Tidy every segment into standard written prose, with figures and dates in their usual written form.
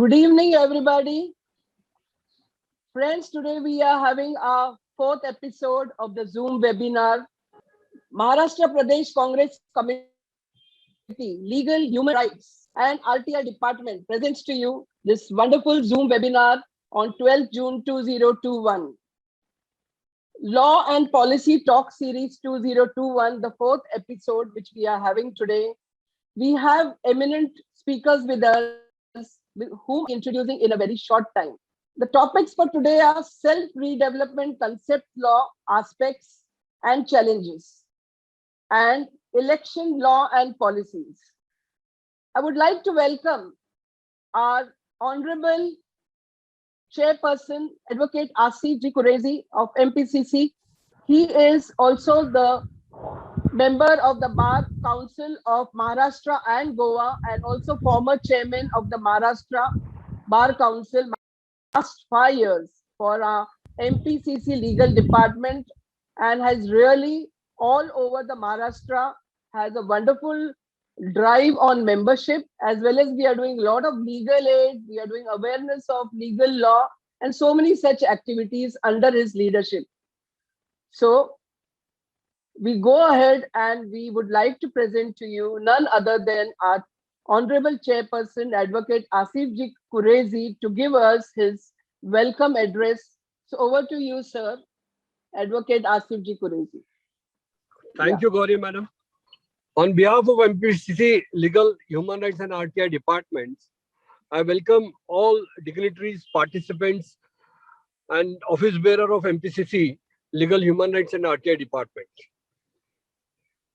Good evening, everybody. Friends, today we are having our fourth episode of the Zoom webinar, Maharashtra Pradesh Congress Committee, Legal Human Rights and RTI Department presents to you this wonderful Zoom webinar on 12th June 2021. Law and Policy Talk Series 2021, the fourth episode which we are having today. We have eminent speakers with us, whom introducing in a very short time. The topics for today are self-redevelopment concept law aspects and challenges, and election law and policies. I would like to welcome our Honorable Chairperson, Advocate Asif Ji Kurezi of MPCC. He is also the member of the Bar Council of Maharashtra and Goa, and also former chairman of the Maharashtra Bar Council last 5 years for our MPCC legal department, and has really all over the Maharashtra has a wonderful drive on membership, as well as we are doing a lot of legal aid, we are doing awareness of legal law and so many such activities under his leadership. So we go ahead and we would like to present to you none other than our Honorable Chairperson, Advocate Asif Ji Kurezi, to give us his welcome address. So over to you, sir, Advocate Asif Ji Kurezi. Thank you, Gauri Madam. On behalf of MPCC Legal, Human Rights and RTI departments, I welcome all dignitaries, participants and office bearer of MPCC Legal, Human Rights and RTI department.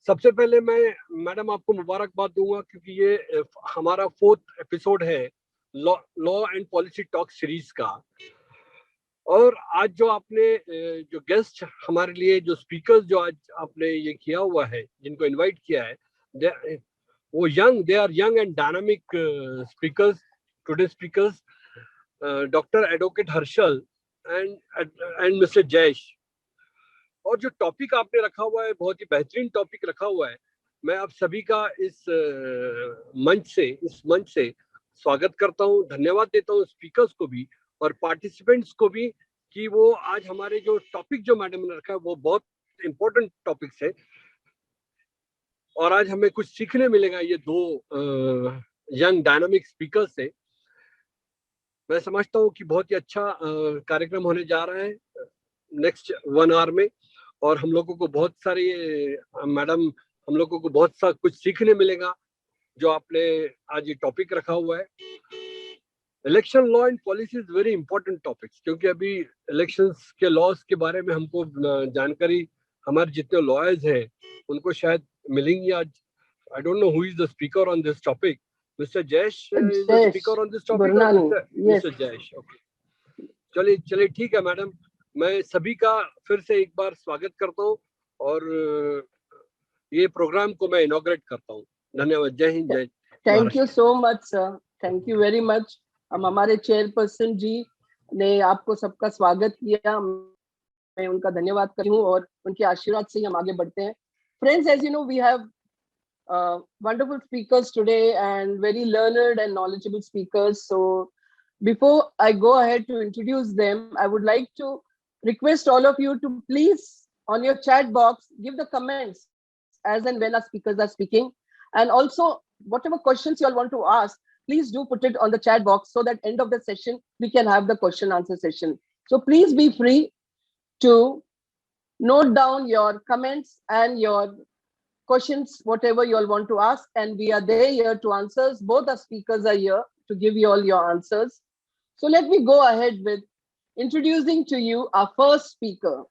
सबसे पहले मैं madam आपको मुबारकबाद दूंगा क्योंकि ये हमारा fourth episode है law and policy talk series का। और आज जो आपने जो गेस्ट हमारे लिए जो स्पीकर्स जो आज आपने ये किया हुआ है, जिनको इनवाइट किया है, वो they are young and dynamic speakers, today speakers doctor advocate Harshal and mister Jayesh. और जो टॉपिक आपने रखा हुआ है बहुत ही बेहतरीन टॉपिक रखा हुआ है। मैं आप सभी का इस मंच से स्वागत करता हूं, धन्यवाद देता हूं स्पीकर्स को भी और पार्टिसिपेंट्स को भी कि वो आज हमारे जो टॉपिक जो मैडम ने रखा है वो बहुत इंपॉर्टेंट टॉपिक्स है और आज हमें कुछ सीखने मिलेगा ये दो यंग डायनामिक स्पीकर्स से। मैं समझता हूँ कि बहुत ही अच्छा कार्यक्रम होने जा रहा है नेक्स्ट 1 आवर में और हम लोगों को बहुत सारे मैडम हम लोगों को बहुत सा कुछ सीखने मिलेगा जो आपने आज ये टॉपिक रखा हुआ है। Election law and policy is very important topics क्योंकि अभी इलेक्शंस के लॉज के बारे में हमको जानकारी हमारे जितने लॉयर्स हैं उनको शायद मिलेंगी आज। I don't know who is the speaker on this topic. Mister Jayesh is the speaker on this topic. Mister Jayesh, okay, चलिए ठीक है मैडम। मैं सभी का फिर से एक बार स्वागत करता हूँ और ये प्रोग्राम को मैं इनॉग्रेट करता हूँ। धन्यवाद। जय हिंद, जय। Thank you so much sir, thank you very much. हम हमारे चेयरपर्सन जी ने आपको सबका स्वागत किया, मैं उनका धन्यवाद करती हूँ और उनके आशीर्वाद से ही हम आगे बढ़ते हैं। Friends, as you know we have wonderful speakers today and very learned and knowledgeable speakers. So before I go ahead to introduce them, I would like to request all of you to please on your chat box give the comments as and when our speakers are speaking, and also whatever questions you all want to ask, please do put it on the chat box so that end of the session we can have the question answer session. So please be free to note down your comments and your questions, whatever you all want to ask, and we are there here to answer. Both our speakers are here to give you all your answers. So let me go ahead with introducing to you our first speaker.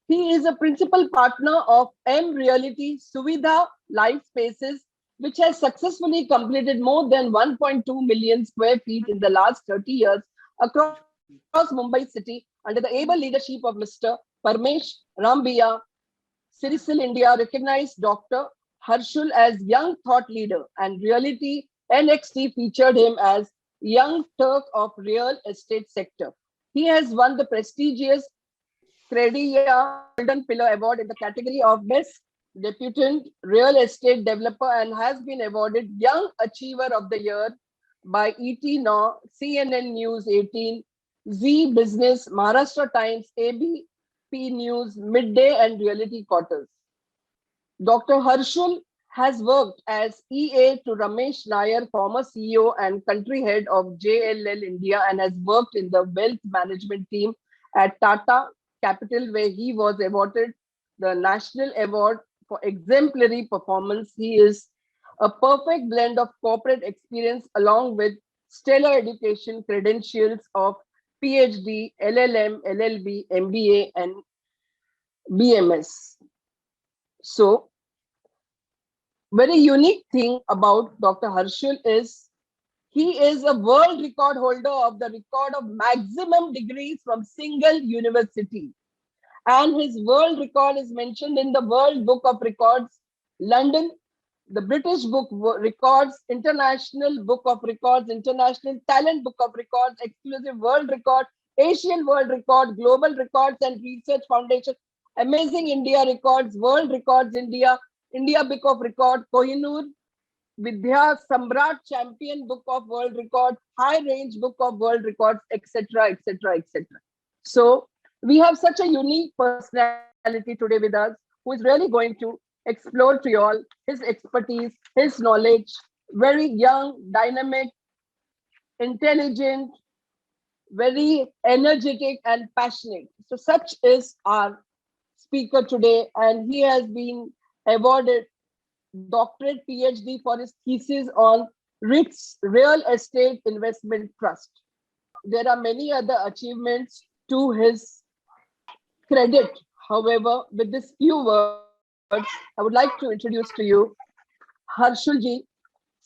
He is a principal partner of M Reality Suvidha Life Spaces, which has successfully completed more than 1.2 million square feet in the last 30 years across Mumbai city under the able leadership of Mr. Parmesh Rambiya. Cirisil India recognized Dr. Harshul as young thought leader, and Reality NXT featured him as Young Turk of Real Estate Sector. He has won the prestigious Crediya Golden Pillar Award in the category of Best Debutant Real Estate Developer and has been awarded Young Achiever of the Year by ET Now, CNN News 18, Z Business, Maharashtra Times, ABP News, Midday, and Reality Quarters. Dr. Harshul has worked as EA to Ramesh Nair, former CEO and country head of JLL India, and has worked in the wealth management team at Tata Capital, where he was awarded the National Award for Exemplary Performance. He is a perfect blend of corporate experience along with stellar education credentials of PhD, LLM, LLB, MBA, and BMS. So, very unique thing about Dr. Harshul is he is a world record holder of the record of maximum degrees from single university. And his world record is mentioned in the World Book of Records, London, the British Book Records, International Book of Records, International Talent Book of Records, Exclusive World Record, Asian World Record, Global Records and Research Foundation, Amazing India Records, World Records India, India Book of Record, Kohinoor, Vidya Samrat Champion Book of World Records, High Range Book of World Records, etc., etc., etc. So we have such a unique personality today with us who is really going to explore to you all his expertise, his knowledge, very young, dynamic, intelligent, very energetic and passionate. So such is our speaker today, and he has been awarded doctorate PhD for his thesis on RITS Real Estate Investment Trust. There are many other achievements to his credit. However, with these few words, I would like to introduce to you Harshulji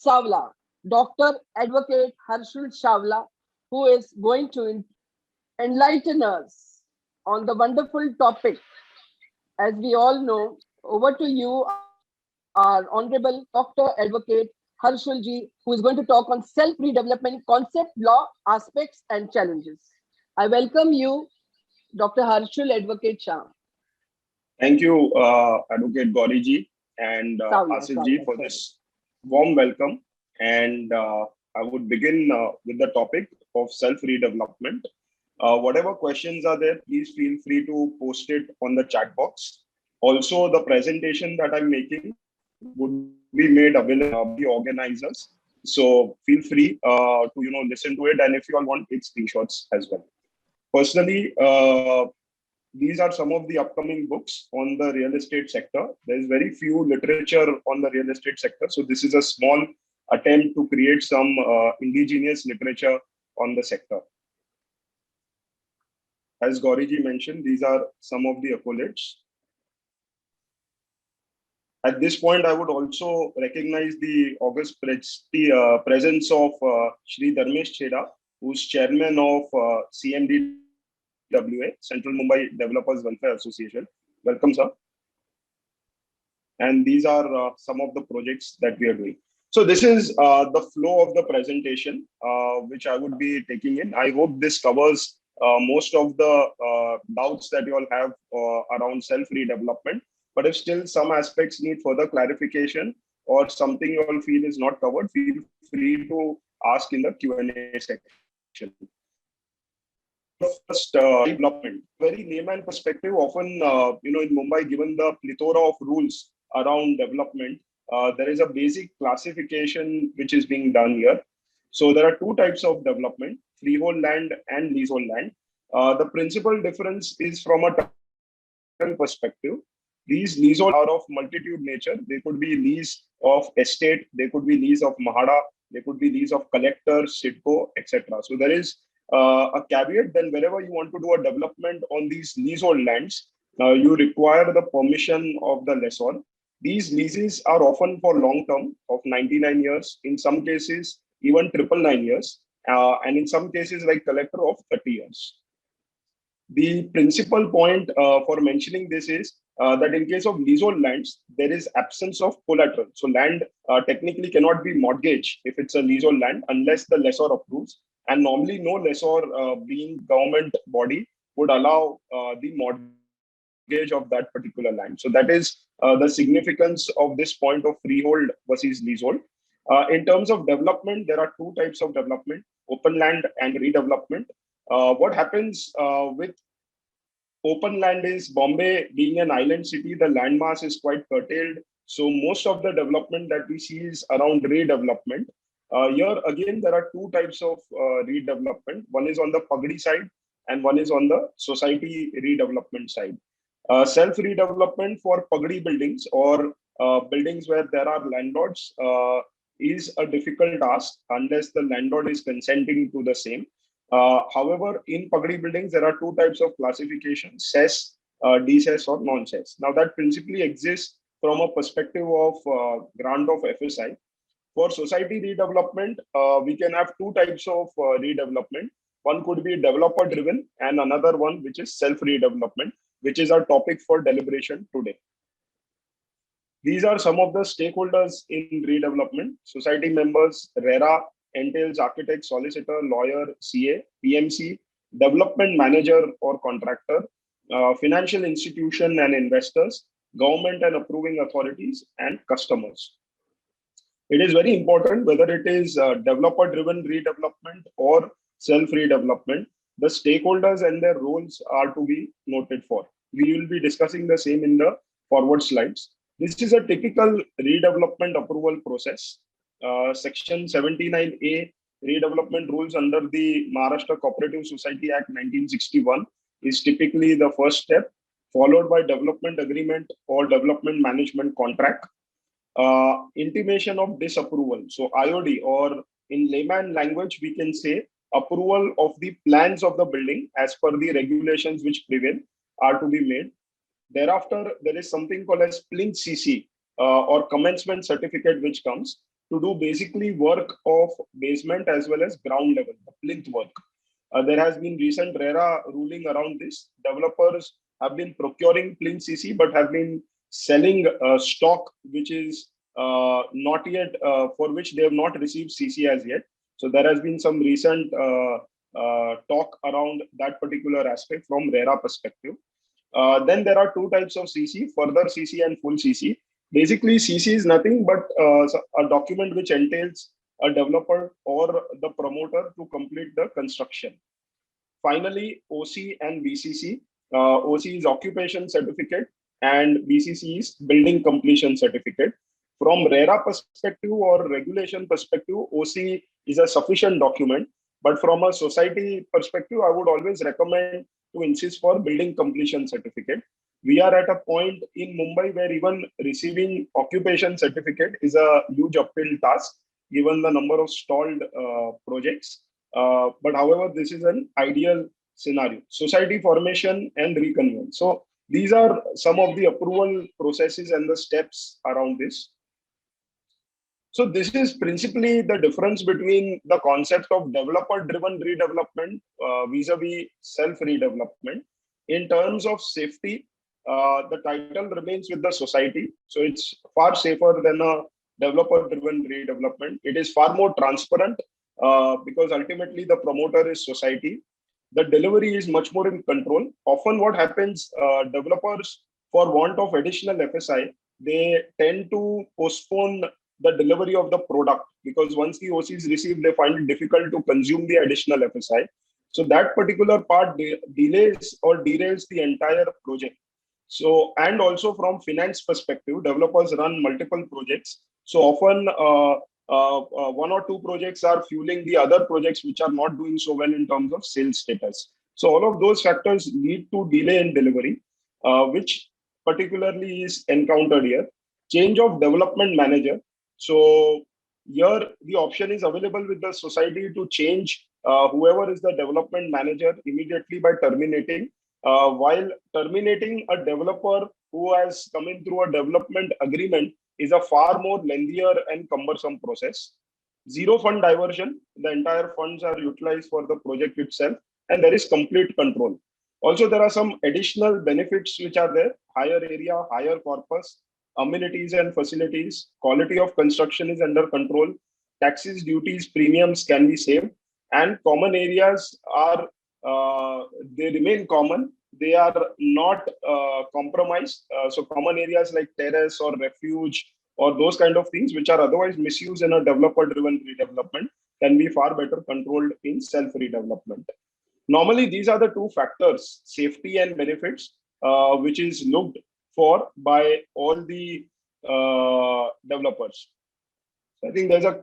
Savla, Dr. Advocate Harshul Savla, who is going to enlighten us on the wonderful topic. As we all know, over to you, our Honorable Dr. Advocate Harshulji, who is going to talk on self-redevelopment concept, law, aspects, and challenges. I welcome you, Dr. Harshul Advocate Shah. Thank you, Advocate Gauriji and Asifji for this warm welcome. And I would begin with the topic of self-redevelopment. Whatever questions are there, please feel free to post it on the chat box. Also, the presentation that I'm making would be made available by the organizers. So feel free to listen to it, and if you all want, take screenshots as well. Personally, these are some of the upcoming books on the real estate sector. There's very few literature on the real estate sector. So this is a small attempt to create some indigenous literature on the sector. As Gauriji mentioned, these are some of the accolades. At this point, I would also recognize the august presence of Shri Dharmesh Chheda, who's chairman of CMDWA, Central Mumbai Developers Welfare Association. Welcome, sir. And these are some of the projects that we are doing. So this is the flow of the presentation, which I would be taking in. I hope this covers most of the doubts that you all have around self-redevelopment. But if still some aspects need further clarification or something you all feel is not covered, feel free to ask in the Q&A section. First, development. Very layman perspective, often, in Mumbai, given the plethora of rules around development, there is a basic classification which is being done here. So there are two types of development, freehold land and leasehold land. The principal difference is from a technical perspective. These leasehold are of multitude nature. They could be lease of estate, they could be lease of mahada, they could be lease of collector, SIDCO, etc. So there is a caveat. Then wherever you want to do a development on these leasehold lands, you require the permission of the lessor. These leases are often for long term of 99 years, in some cases even 999 years, and in some cases like collector of 30 years. The principal point for mentioning this is that in case of leasehold lands, there is absence of collateral. So land technically cannot be mortgaged if it's a leasehold land unless the lessor approves. And normally no lessor being government body would allow the mortgage of that particular land. So that is the significance of this point of freehold versus leasehold. In terms of development, there are two types of development: open land and redevelopment. What happens with open land is, Bombay being an island city, the landmass is quite curtailed. So most of the development that we see is around redevelopment. Here again, there are two types of redevelopment. One is on the Pagdi side and one is on the society redevelopment side. Self redevelopment for Pagdi buildings or buildings where there are landlords is a difficult task unless the landlord is consenting to the same. However, in Pagdi buildings, there are two types of classification: cess, decess, or non-cess. Now, that principally exists from a perspective of grant of FSI. For society redevelopment, we can have two types of redevelopment. One could be developer driven, and another one which is self redevelopment, which is our topic for deliberation today. These are some of the stakeholders in redevelopment: society members, RERA entails architect, solicitor, lawyer, CA, PMC, development manager or contractor, financial institution and investors, government and approving authorities, and customers. It is very important whether it is developer-driven redevelopment or self-redevelopment. The stakeholders and their roles are to be noted for. We will be discussing the same in the forward slides. This is a typical redevelopment approval process. Section 79A redevelopment rules under the Maharashtra Cooperative Society Act 1961 is typically the first step, followed by development agreement or development management contract. Intimation of disapproval, so IOD, or in layman language we can say approval of the plans of the building as per the regulations which prevail, are to be made. Thereafter, there is something called as plinth CC or commencement certificate, which comes to do basically work of basement as well as ground level, the plinth work. There has been recent RERA ruling around this. Developers have been procuring plinth CC but have been selling stock which is not yet, for which they have not received CC as yet. So there has been some recent talk around that particular aspect from RERA perspective. Then there are two types of CC: further CC and full CC. Basically, CC is nothing but a document which entails a developer or the promoter to complete the construction. Finally, OC and BCC. OC is occupation certificate and BCC is building completion certificate. From RERA perspective or regulation perspective, OC is a sufficient document. But from a society perspective, I would always recommend to insist for building completion certificate. We are at a point in Mumbai where even receiving occupation certificate is a huge uphill task given the number of stalled projects. But however, this is an ideal scenario. Society formation and reconvene. So these are some of the approval processes and the steps around this. So this is principally the difference between the concept of developer-driven redevelopment vis-a-vis self-redevelopment. In terms of safety, the title remains with the society. So it's far safer than a developer-driven redevelopment. It is far more transparent because ultimately the promoter is society. The delivery is much more in control. Often what happens, developers, for want of additional FSI, they tend to postpone the delivery of the product because once the OC is received, they find it difficult to consume the additional FSI. So that particular part delays or derails the entire project. So, and also from finance perspective, developers run multiple projects. So often one or two projects are fueling the other projects which are not doing so well in terms of sales status. So all of those factors lead to delay in delivery, which particularly is encountered here. Change of development manager. So here the option is available with the society to change whoever is the development manager immediately by terminating. While terminating a developer who has come in through a development agreement is a far more lengthier and cumbersome process. Zero fund diversion. The entire funds are utilized for the project itself and there is complete control. Also, there are some additional benefits which are there: higher area, higher corpus, amenities and facilities, quality of construction is under control, taxes, duties, premiums can be saved, and common areas are, they remain common. They are not compromised. So common areas like terrace or refuge or those kind of things which are otherwise misused in a developer-driven redevelopment can be far better controlled in self-redevelopment. Normally, these are the two factors, safety and benefits, which is looked for by all the developers. So I think there's a,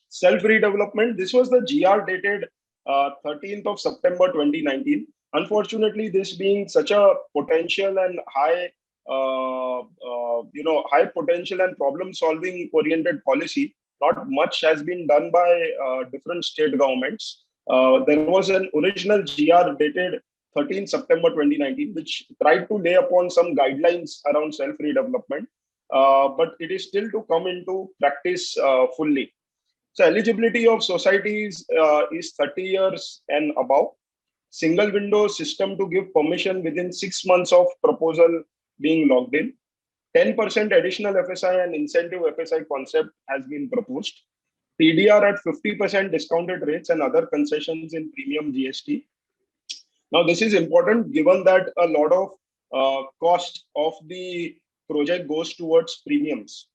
self-redevelopment. This was the GR dated 13th of September 2019. Unfortunately, this being such a potential and high, high potential and problem-solving oriented policy, not much has been done by different state governments. There was an original GR dated 13 September 2019, which tried to lay upon some guidelines around self-redevelopment, but it is still to come into practice fully. So eligibility of societies is 30 years and above. Single window system to give permission within 6 months of proposal being logged in. 10% additional FSI and incentive FSI concept has been proposed. TDR at 50% discounted rates and other concessions in premium GST. Now, this is important given that a lot of cost of the project goes towards premiums.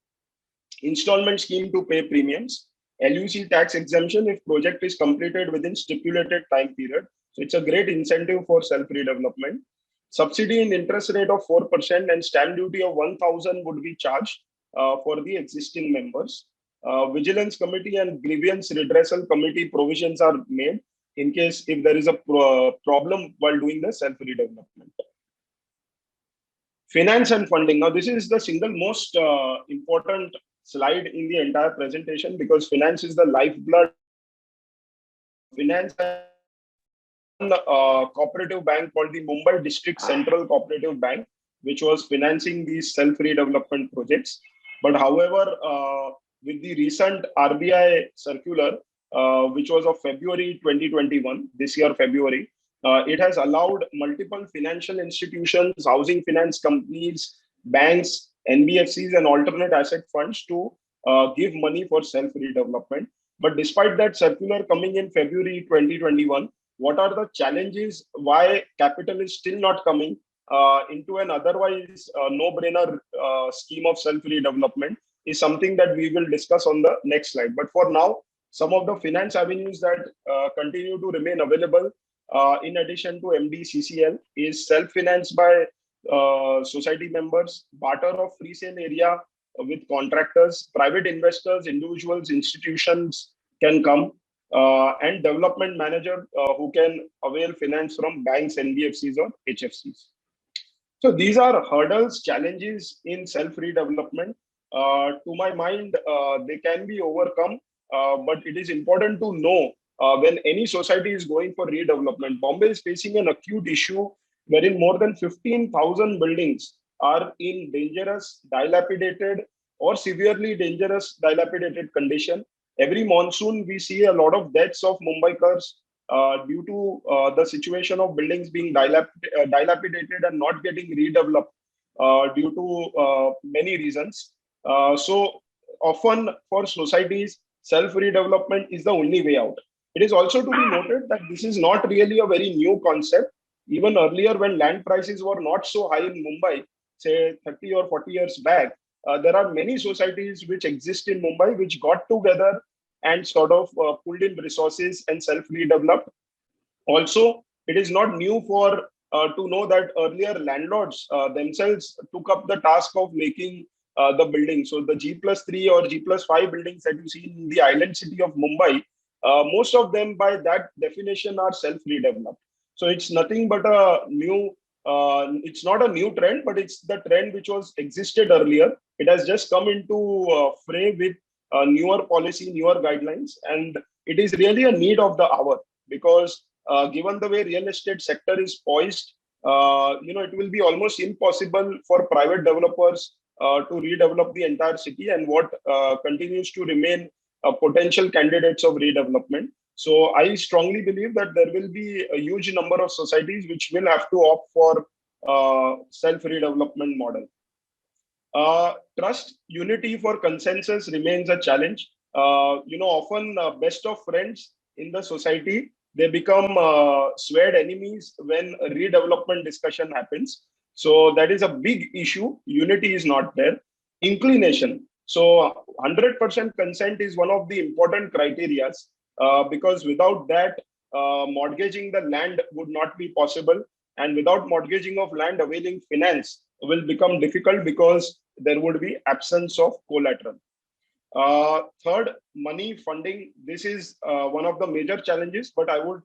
Installment scheme to pay premiums. LUC tax exemption if project is completed within stipulated time period. So it's a great incentive for self-redevelopment. Subsidy in interest rate of 4% and stamp duty of 1,000 would be charged for the existing members. Vigilance committee and grievance redressal committee provisions are made in case if there is a problem while doing the self-redevelopment. Finance and funding. Now, this is the single most important slide in the entire presentation because finance is the lifeblood. Finance cooperative bank called the Mumbai District Central Cooperative Bank, which was financing these self-redevelopment projects. But however, with the recent RBI circular, which was of February 2021, this year February, it has allowed multiple financial institutions, housing finance companies, banks, NBFCs and alternate asset funds to give money for self-redevelopment. But despite that circular coming in February 2021, what are the challenges? Why capital is still not coming into an otherwise no-brainer scheme of self-redevelopment is something that we will discuss on the next slide. But for now, some of the finance avenues that continue to remain available in addition to MDCCL is self-finance by society members, barter of free sale area with contractors, private investors, individuals, institutions can come, and development manager who can avail finance from banks, NBFCs or HFCs. So these are hurdles, challenges in self-redevelopment. To my mind, they can be overcome, but it is important to know when any society is going for redevelopment. Bombay is facing an acute issue wherein more than 15,000 buildings are in dangerous, dilapidated or severely dangerous dilapidated condition. Every monsoon, we see a lot of deaths of Mumbaikars due to the situation of buildings being dilapidated and not getting redeveloped due to many reasons. So often for societies, self-redevelopment is the only way out. It is also to be noted that this is not really a very new concept. Even earlier, when land prices were not so high in Mumbai, say 30 or 40 years back, there are many societies which exist in Mumbai which got together and sort of pulled in resources and self-redeveloped. Also, it is not new for to know that earlier landlords themselves took up the task of making the building. So the G+3 or G+5 buildings that you see in the island city of Mumbai, most of them by that definition are self-redeveloped. So it's nothing but a new, it's not a new trend, but it's the trend which was existed earlier. It has just come into fray with newer policy, newer guidelines, and it is really a need of the hour because given the way real estate sector is poised, it will be almost impossible for private developers to redevelop the entire city and what continues to remain potential candidates of redevelopment. So I strongly believe that there will be a huge number of societies which will have to opt for self-redevelopment model. Trust, unity for consensus remains a challenge. Often best of friends in the society, they become swayed enemies when a redevelopment discussion happens. So that is a big issue. Unity is not there. Inclination. So 100% consent is one of the important criteria, because without that, mortgaging the land would not be possible. And without mortgaging of land, availing finance will become difficult because there would be absence of collateral. Third, money funding. This is one of the major challenges, but I would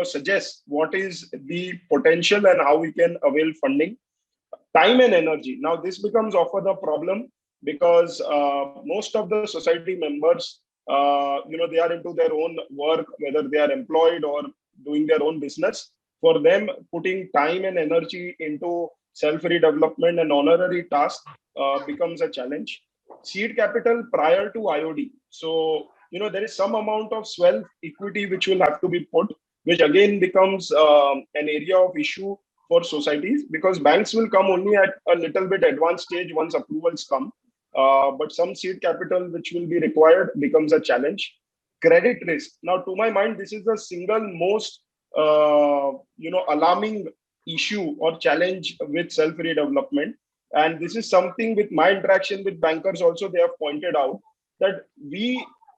suggest what is the potential and how we can avail funding. Time and energy. Now, this becomes often a problem because most of the society members, they are into their own work, whether they are employed or doing their own business. For them, putting time and energy into self-redevelopment and honorary tasks becomes a challenge. Seed capital prior to IOD. So, there is some amount of swell equity which will have to be put, which again becomes an area of issue for societies, because banks will come only at a little bit advanced stage once approvals come. But some seed capital which will be required becomes a challenge. Credit risk. Now, to my mind, this is the single most alarming issue or challenge with self-redevelopment. And this is something with my interaction with bankers also, they have pointed out that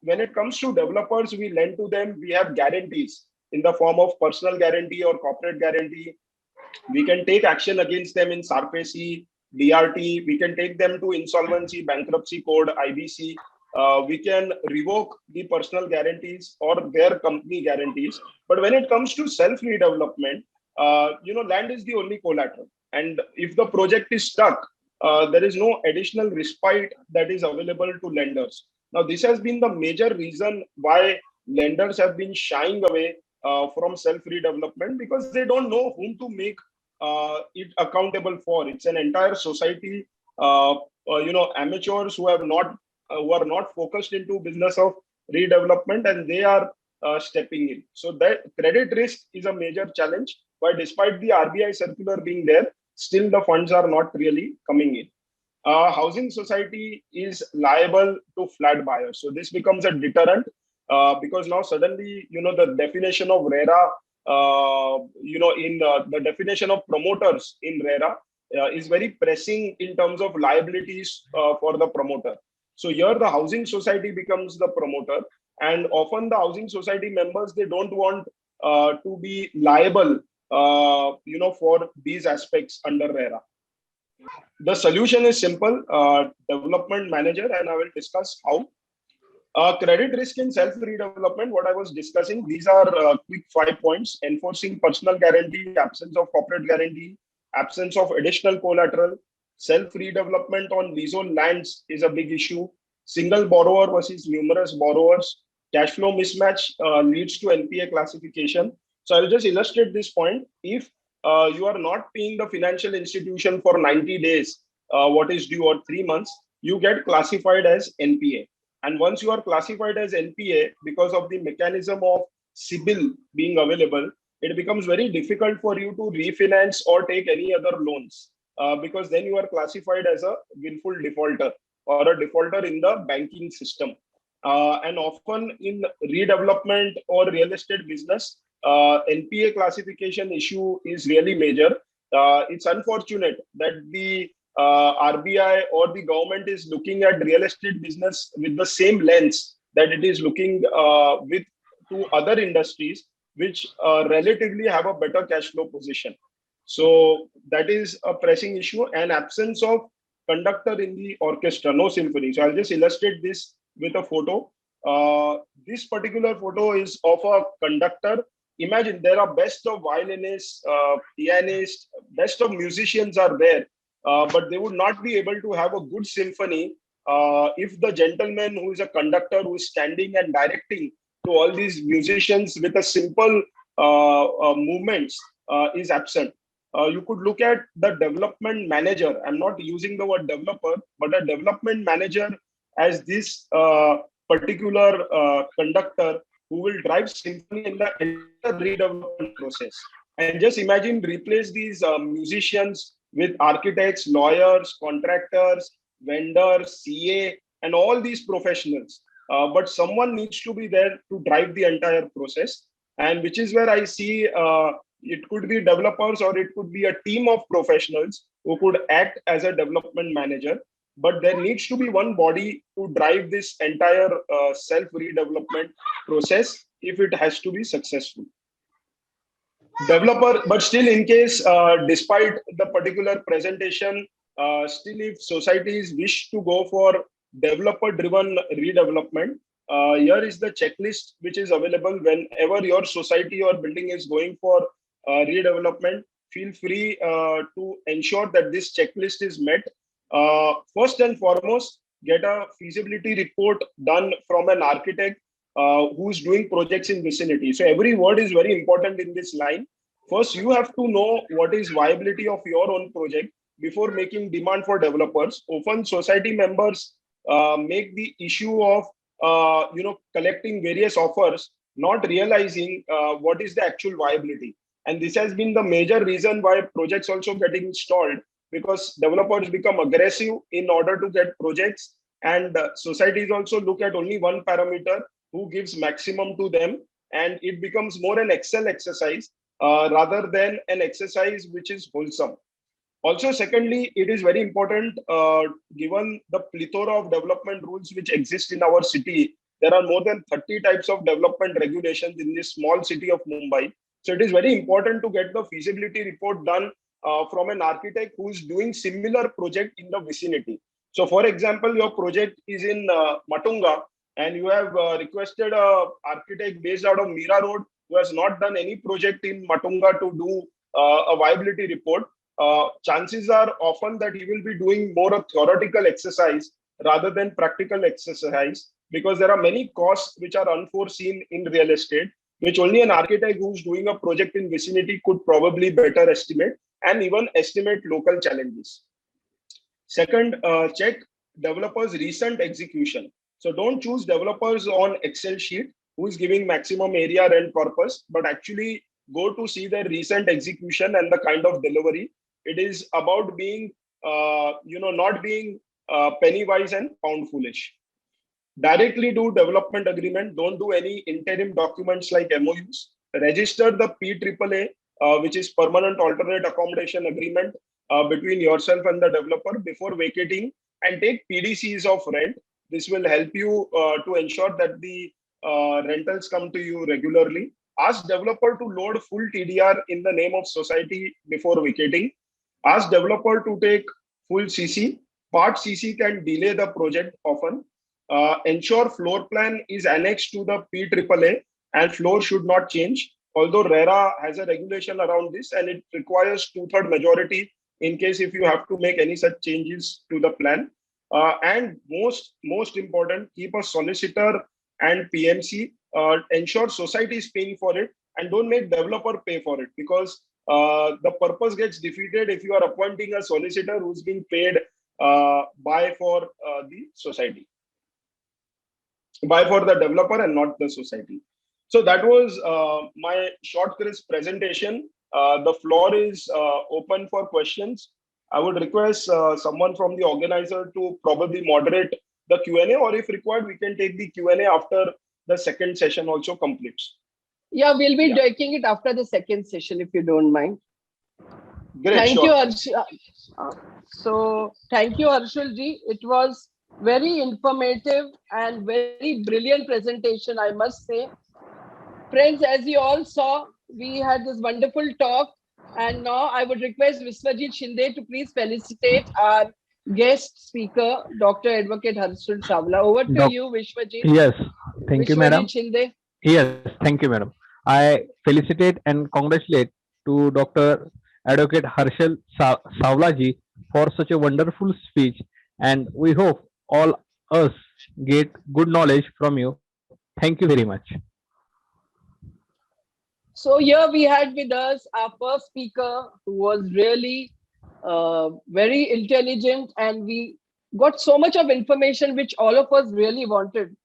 when it comes to developers, we lend to them, we have guarantees in the form of personal guarantee or corporate guarantee. We can take action against them in SARFAESI, DRT. We can take them to insolvency, bankruptcy code, IBC. We can revoke the personal guarantees or their company guarantees. But when it comes to self-redevelopment, land is the only collateral. And if the project is stuck, there is no additional respite that is available to lenders. Now, this has been the major reason why lenders have been shying away from self-redevelopment, because they don't know whom to make it accountable for. It's an entire society, amateurs who are not focused into business of redevelopment, and they are stepping in. So that credit risk is a major challenge. But despite the RBI circular being there, still the funds are not really coming in. Housing society is liable to flat buyers. So this becomes a deterrent because now suddenly, the definition of RERA, the definition of promoters in RERA is very pressing in terms of liabilities for the promoter. So here the housing society becomes the promoter, and often the housing society members, they don't want to be liable, for these aspects under RERA. The solution is simple, development manager, and I will discuss how. Credit risk in self-redevelopment, what I was discussing, these are quick 5 points: enforcing personal guarantee, absence of corporate guarantee, absence of additional collateral, self-redevelopment on leasehold lands is a big issue, single borrower versus numerous borrowers, cash flow mismatch leads to NPA classification. So I will just illustrate this point. If you are not paying the financial institution for 90 days, what is due, or 3 months, you get classified as NPA. And once you are classified as NPA, because of the mechanism of CIBIL being available, it becomes very difficult for you to refinance or take any other loans, because then you are classified as a willful defaulter or a defaulter in the banking system. And often in redevelopment or real estate business, NPA classification issue is really major. It's unfortunate that the RBI or the government is looking at real estate business with the same lens that it is looking with to other industries, which relatively have a better cash flow position. So that is a pressing issue. And absence of conductor in the orchestra, no symphony. So I'll just illustrate this with a photo. This particular photo is of a conductor. Imagine there are best of violinists, pianists, best of musicians are there. But they would not be able to have a good symphony if the gentleman who is a conductor, who is standing and directing to all these musicians with a simple movements is absent. You could look at the development manager. I'm not using the word developer, but a development manager as this particular conductor who will drive symphony in the entire redevelopment process. And just imagine, replace these musicians with architects, lawyers, contractors, vendors, CA, and all these professionals. But someone needs to be there to drive the entire process. And which is where I see It could be developers or it could be a team of professionals who could act as a development manager. But there needs to be one body to drive this entire self-redevelopment process if it has to be successful. Developer, but still in case, despite the particular presentation, still if societies wish to go for developer driven redevelopment, here is the checklist which is available whenever your society or building is going for redevelopment. Feel free to ensure that this checklist is met. First and foremost, get a feasibility report done from an architect who's doing projects in vicinity. So every word is very important in this line. First, you have to know what is viability of your own project before making demand for developers. Often society members make the issue of collecting various offers, not realizing what is the actual viability. And this has been the major reason why projects also getting stalled, because developers become aggressive in order to get projects, and societies also look at only one parameter, who gives maximum to them, and it becomes more an Excel exercise rather than an exercise which is wholesome. Also, secondly, it is very important, given the plethora of development rules which exist in our city. There are more than 30 types of development regulations in this small city of Mumbai. So it is very important to get the feasibility report done from an architect who is doing similar project in the vicinity. So for example, your project is in Matunga, and you have requested a architect based out of Mira Road who has not done any project in Matunga to do a viability report. Chances are often that he will be doing more of theoretical exercise rather than practical exercise, because there are many costs which are unforeseen in real estate, which only an architect who's doing a project in vicinity could probably better estimate, and even estimate local challenges. Second, check developers' recent execution. So don't choose developers on Excel sheet who is giving maximum area, rent, purpose, but actually go to see their recent execution and the kind of delivery. It is about being, not being penny wise and pound foolish. Directly do development agreement. Don't do any interim documents like MOUs. Register the PAAA, which is permanent alternate accommodation agreement between yourself and the developer before vacating, and take PDCs of rent. This will help you to ensure that the rentals come to you regularly. Ask developer to load full TDR in the name of society before vacating. Ask developer to take full CC. Part CC can delay the project often. Ensure floor plan is annexed to the PAAA and floor should not change. Although RERA has a regulation around this and it requires 2/3 majority in case if you have to make any such changes to the plan. And most important, keep a solicitor and PMC. Ensure society is paying for it, and don't make developer pay for it, because the purpose gets defeated if you are appointing a solicitor who's being paid for the society, by for the developer and not the society. So that was my short, crisp presentation. The floor is open for questions. I would request someone from the organizer to probably moderate the Q&A, or if required, we can take the Q&A after the second session also completes. Yeah, we'll be taking it after the second session, if you don't mind. Great, Thank sure. you, Arshul. So thank you, Arshul ji. It was very informative and very brilliant presentation, I must say. Friends, as you all saw, we had this wonderful talk, and now I would request Viswajit Shinde to please felicitate our guest speaker, Dr. Advocate Harshul Savla. Over to you, Vishwajit. Yes, thank you, madam. Shinde. Yes, thank you, madam. I felicitate and congratulate to Dr. Advocate Harshal Savla ji for such a wonderful speech, and we hope all us get good knowledge from you. Thank you very much. So here we had with us our first speaker, who was really very intelligent, and we got so much of information which all of us really wanted.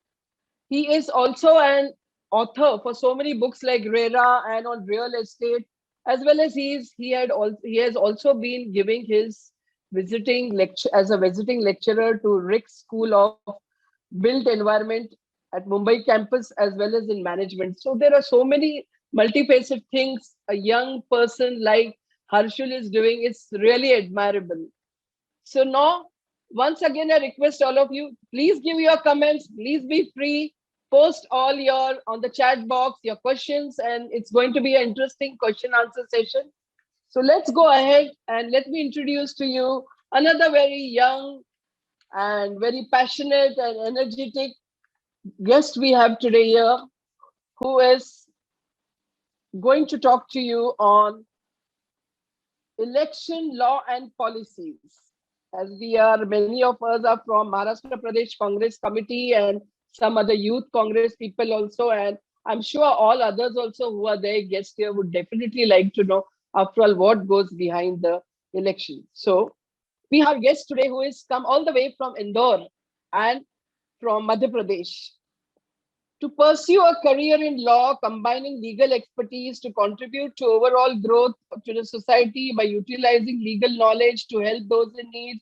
He is also an author for so many books like RERA and on real estate, as well as he has also been giving his visiting lecture as a visiting lecturer to Rick School of Built Environment at Mumbai campus, as well as in management. So there are so many multifaceted things a young person like Harshul is doing is really admirable. So now, once again, I request all of you, please give your comments, please be free, post all your on the chat box, your questions, and it's going to be an interesting question answer session. So let's go ahead and let me introduce to you another very young and very passionate and energetic guest we have today here, who is going to talk to you on election law and policies. As we are, many of us are from Maharashtra Pradesh Congress Committee and some other youth Congress people also. And I'm sure all others also who are there guests here would definitely like to know, after all, what goes behind the election. So we have guests today who has come all the way from Indore and from Madhya Pradesh to pursue a career in law, combining legal expertise to contribute to overall growth to the society by utilizing legal knowledge to help those in need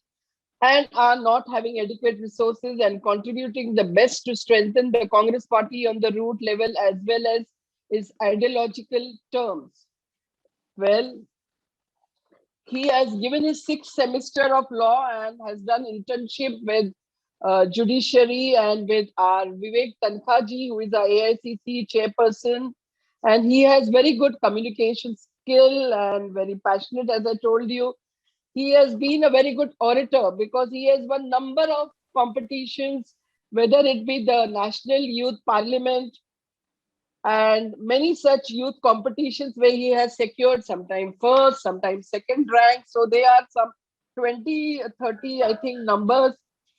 and are not having adequate resources, and contributing the best to strengthen the Congress party on the root level as well as its ideological terms. Well, he has given his sixth semester of law and has done internship with judiciary and with our Vivek Tankhaji, who is our AICC chairperson. And he has very good communication skill and very passionate, as I told you. He has been a very good orator because he has won number of competitions, whether it be the National Youth Parliament and many such youth competitions where he has secured sometimes first, sometimes second rank. So there are some 20, 30, I think, numbers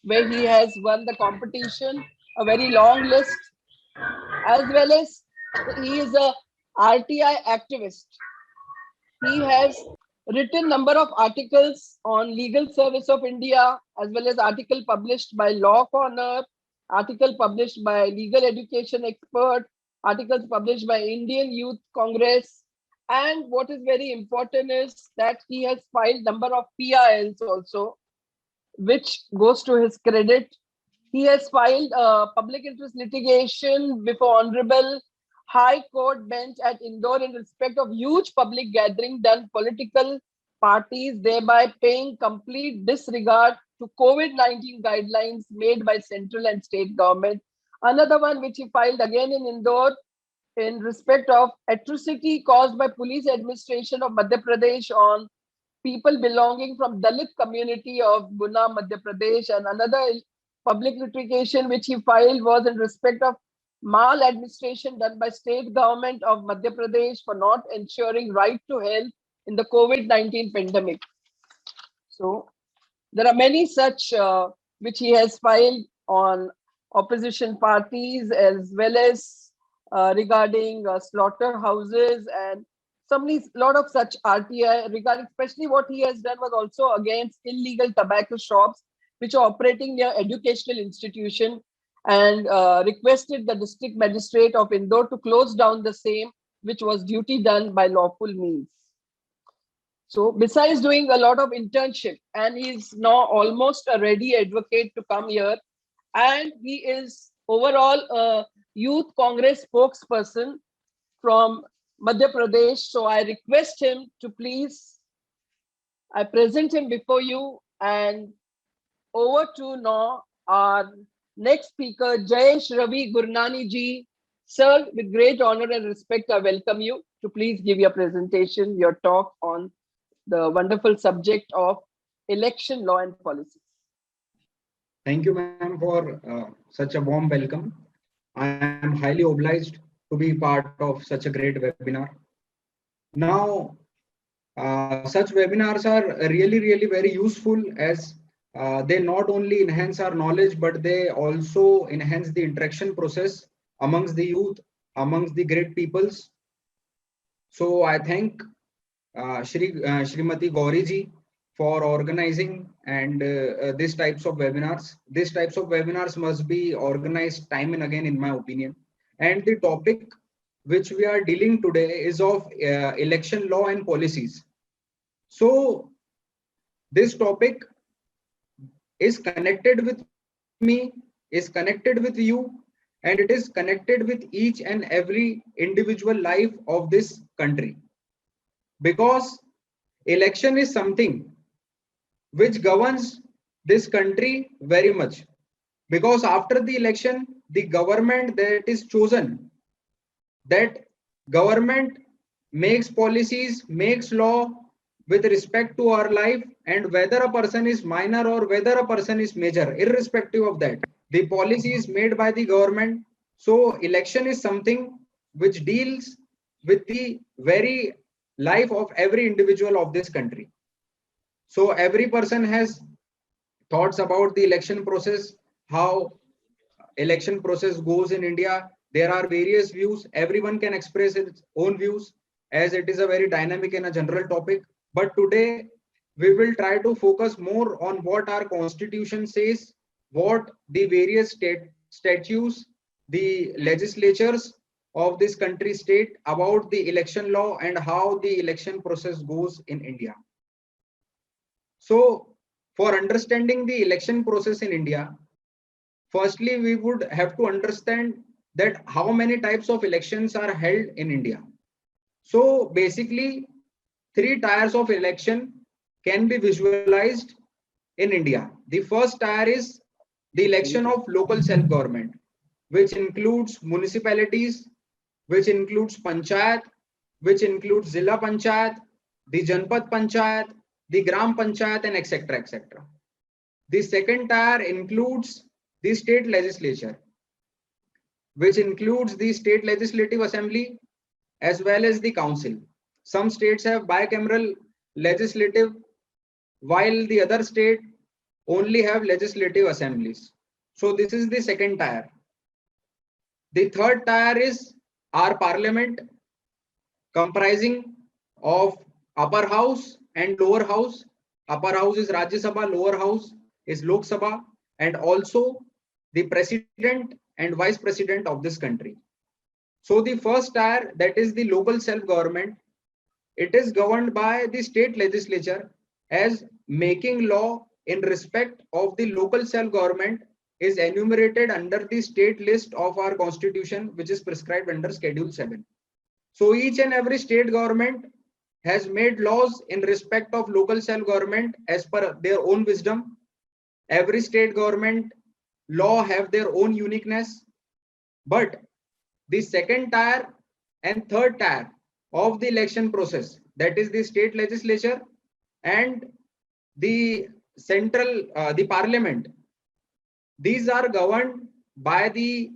where he has won the competition, a very long list, as well as he is a RTI activist. He has written number of articles on Legal Service of India, as well as article published by Law Corner, article published by Legal Education Expert, articles published by Indian Youth Congress. And what is very important is that he has filed number of PILs also, which goes to his credit. He has filed a public interest litigation before Honorable High Court bench at Indore in respect of huge public gathering done political parties, thereby paying complete disregard to COVID-19 guidelines made by central and state government. Another one which he filed again in Indore in respect of atrocity caused by police administration of Madhya Pradesh on people belonging from Dalit community of Guna, Madhya Pradesh. And another public litigation which he filed was in respect of maladministration done by state government of Madhya Pradesh for not ensuring right to health in the COVID-19 pandemic. So there are many such which he has filed on opposition parties, as well as regarding slaughterhouses and lot of such RTI regarding, especially what he has done was also against illegal tobacco shops which are operating near educational institution, and requested the district magistrate of Indore to close down the same, which was duty done by lawful means. So besides doing a lot of internship, and he's now almost a ready advocate to come here, and he is overall a youth Congress spokesperson from Madhya Pradesh. So I request him to please, I present him before you, and over to now our next speaker, Jayesh Ravi Gurnani ji. Sir, with great honor and respect, I welcome you to please give your presentation, your talk on the wonderful subject of election law and policies. Thank you, ma'am, for such a warm welcome. I am highly obliged to be part of such a great webinar. Now, such webinars are really very useful, as they not only enhance our knowledge, but they also enhance the interaction process amongst the youth, amongst the great peoples. So I thank Shrimati Gauri ji for organizing and these types of webinars. These types of webinars must be organized time and again, in my opinion. And the topic which we are dealing today is of election law and policies. So this topic is connected with me, is connected with you, and it is connected with each and every individual life of this country, because election is something which governs this country very much, because after the election the government that is chosen, that government makes policies, makes law with respect to our life, and whether a person is minor or whether a person is major, irrespective of that, the policy is made by the government. So election is something which deals with the very life of every individual of this country. So every person has thoughts about the election process, how election process goes in India. There are various views. Everyone can express its own views, as it is a very dynamic and a general topic. But today we will try to focus more on what our constitution says, what the various statutes, the legislatures of this country state about the election law and how the election process goes in India. So for understanding the election process in India, firstly, we would have to understand that how many types of elections are held in India. So basically, 3 tiers of election can be visualized in India. The first tier is the election of local self-government, which includes municipalities, which includes panchayat, which includes Zilla Panchayat, the Janpad Panchayat, the Gram Panchayat, and etc. etc. The second tier includes the state legislature, which includes the state legislative assembly as well as the council. Some states have bicameral legislative, while the other state only have legislative assemblies. So this is the second tier. The third tier is our parliament, comprising of upper house and lower house. Upper house is Rajya Sabha, lower house is Lok Sabha, and also the president and vice president of this country. So the first tier, that is the local self-government, it is governed by the state legislature, as making law in respect of the local self-government is enumerated under the state list of our constitution, which is prescribed under Schedule 7. So each and every state government has made laws in respect of local self-government as per their own wisdom. Every state government law have their own uniqueness, but the second tier and third tier of the election process, that is the state legislature and the central, the parliament, these are governed by the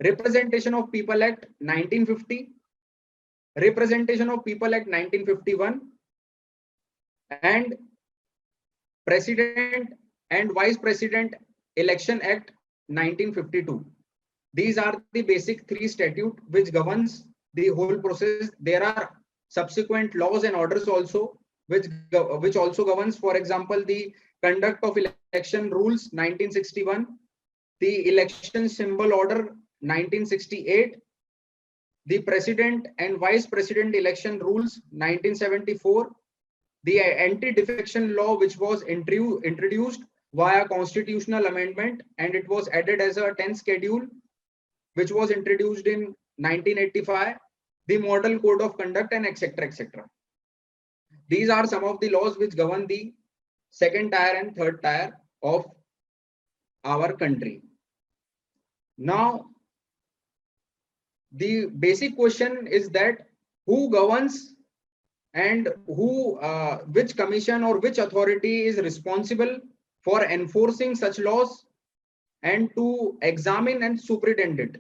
Representation of People Act 1950, Representation of People Act 1951, and President and Vice President Election Act 1952. These are the basic 3 statutes which governs the whole process. There are subsequent laws and orders also which also governs, for example, the conduct of election rules 1961, the election symbol order 1968, the president and vice president election rules 1974, the anti-defection law which was introduced via constitutional amendment, and it was added as a 10th schedule which was introduced in 1985, the model code of conduct, and etc. etc. These are some of the laws which govern the second tier and third tier of our country. Now, the basic question is that who governs and who, which commission or which authority is responsible for enforcing such laws and to examine and superintend it.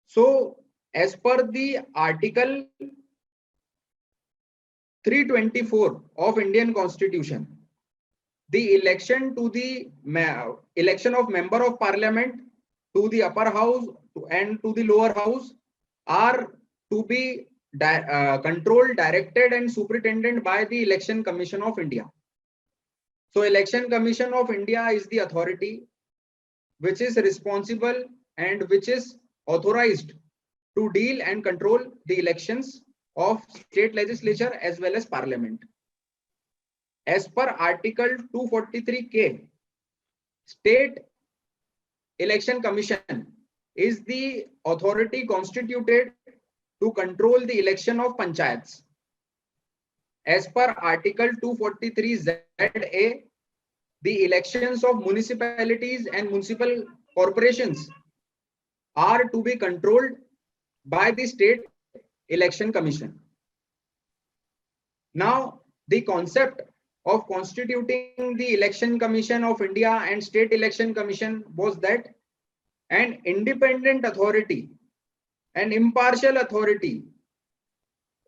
So, as per the Article 324 of Indian Constitution, the election to the election of member of parliament to the upper house and to the lower house are to be controlled, directed, and superintended by the Election Commission of India. So Election Commission of India is the authority which is responsible and which is authorized to deal and control the elections of state legislature as well as parliament. As per Article 243K, State Election Commission is the authority constituted to control the election of panchayats. As per Article 243ZA, the elections of municipalities and municipal corporations are to be controlled by the State Election Commission. Now, the concept of constituting the Election Commission of India and State Election Commission was that an independent authority, an impartial authority,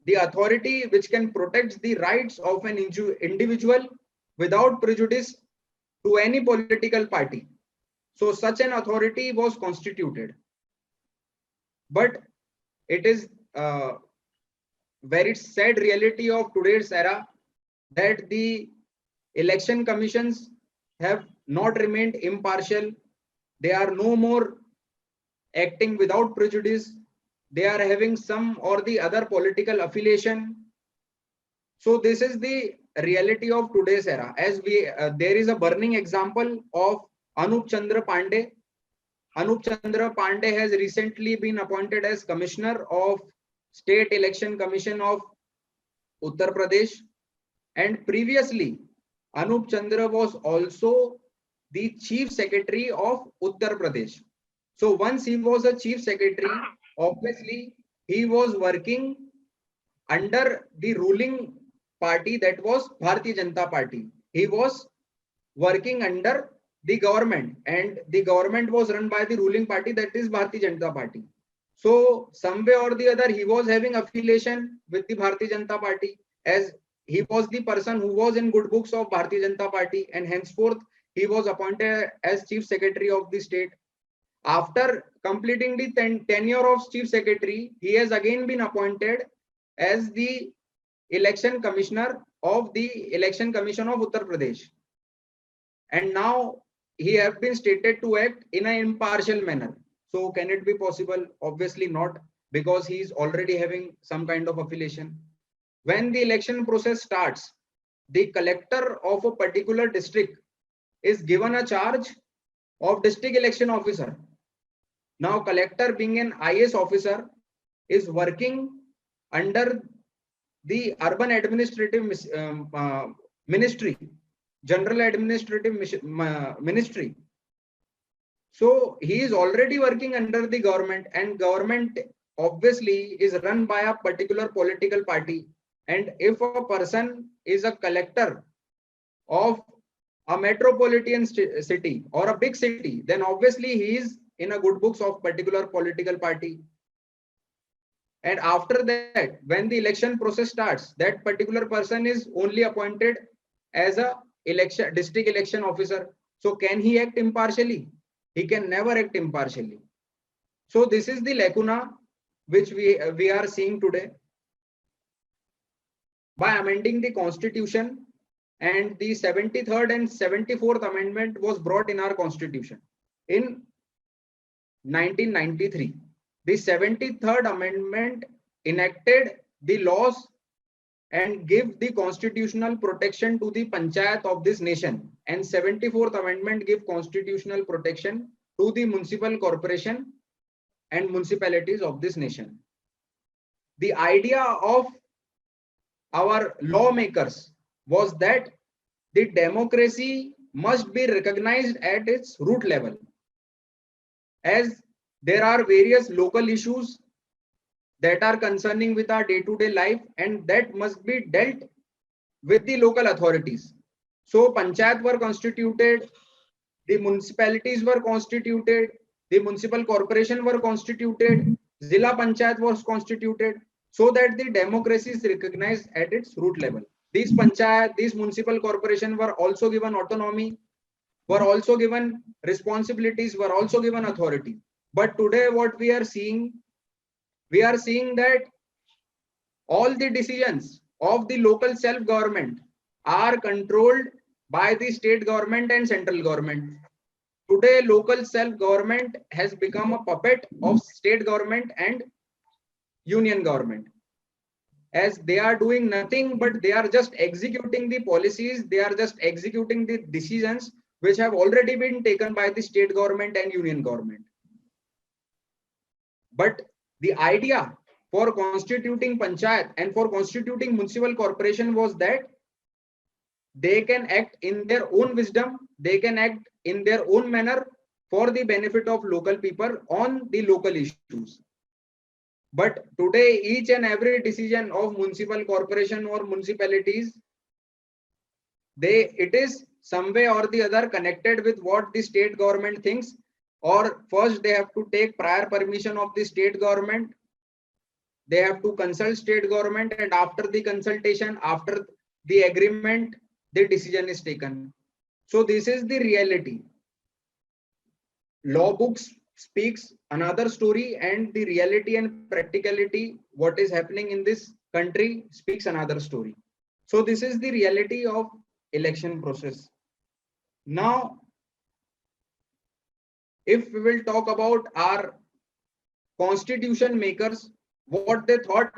the authority which can protect the rights of an individual without prejudice to any political party. So such an authority was constituted. But it is very sad reality of today's era that the election commissions have not remained impartial. They are no more acting without prejudice. They are having some or the other political affiliation. So this is the reality of today's era. As there is a burning example of Anup Chandra Pandey. Anup Chandra Pandey has recently been appointed as Commissioner of State Election Commission of Uttar Pradesh, and previously Anup Chandra was also the Chief Secretary of Uttar Pradesh. So once he was a Chief Secretary, obviously he was working under the ruling party, that was Bharatiya Janata Party. He was working under the government, and the government was run by the ruling party, that is Bharatiya Janata Party. So some way or the other he was having affiliation with the Bharatiya Janata Party, as he was the person who was in good books of Bharatiya Janata Party, and henceforth he was appointed as Chief Secretary of the state. After completing the tenure of Chief Secretary, he has again been appointed as the Election Commissioner of the Election Commission of Uttar Pradesh. And now he has been stated to act in an impartial manner. So can it be possible? Obviously not, because he is already having some kind of affiliation. When the election process starts, the collector of a particular district is given a charge of district election officer. Now collector, being an IAS officer, is working under the urban administrative ministry, general administrative ministry. So he is already working under the government, and government obviously is run by a particular political party. And if a person is a collector of a metropolitan city or a big city, then obviously he is in a good books of particular political party. And after that, when the election process starts, that particular person is only appointed as a district election officer. So can he act impartially? He can never act impartially. So this is the lacuna which we are seeing today. By amending the constitution, and the 73rd and 74th amendment was brought in our constitution in 1993. The 73rd amendment enacted the laws and give the constitutional protection to the panchayat of this nation, and 74th amendment give constitutional protection to the municipal corporation and municipalities of this nation. The idea of our lawmakers was that the democracy must be recognized at its root level, as there are various local issues that are concerning with our day-to-day life, and that must be dealt with the local authorities. So panchayat were constituted, the municipalities were constituted, the municipal corporation were constituted, Zilla Panchayat was constituted, so that the democracy is recognized at its root level. These panchayat, these municipal corporation were also given autonomy, were also given responsibilities, were also given authority. But today what we are seeing that all the decisions of the local self-government are controlled by the state government and central government. Today, local self-government has become a puppet of state government and union government, as they are doing nothing but they are just executing the policies, they are just executing the decisions which have already been taken by the state government and union government. But the idea for constituting panchayat and for constituting municipal corporation was that they can act in their own wisdom, they can act in their own manner for the benefit of local people on the local issues. But today, each and every decision of municipal corporation or municipalities, it is some way or the other connected with what the state government thinks, or first they have to take prior permission of the state government, they have to consult state government, and after the consultation, after the agreement, the decision is taken. So this is the reality. Law books speaks another story, and the reality and practicality, what is happening in this country, speaks another story. So this is the reality of election process. Now, if we will talk about our constitution makers, what they thought,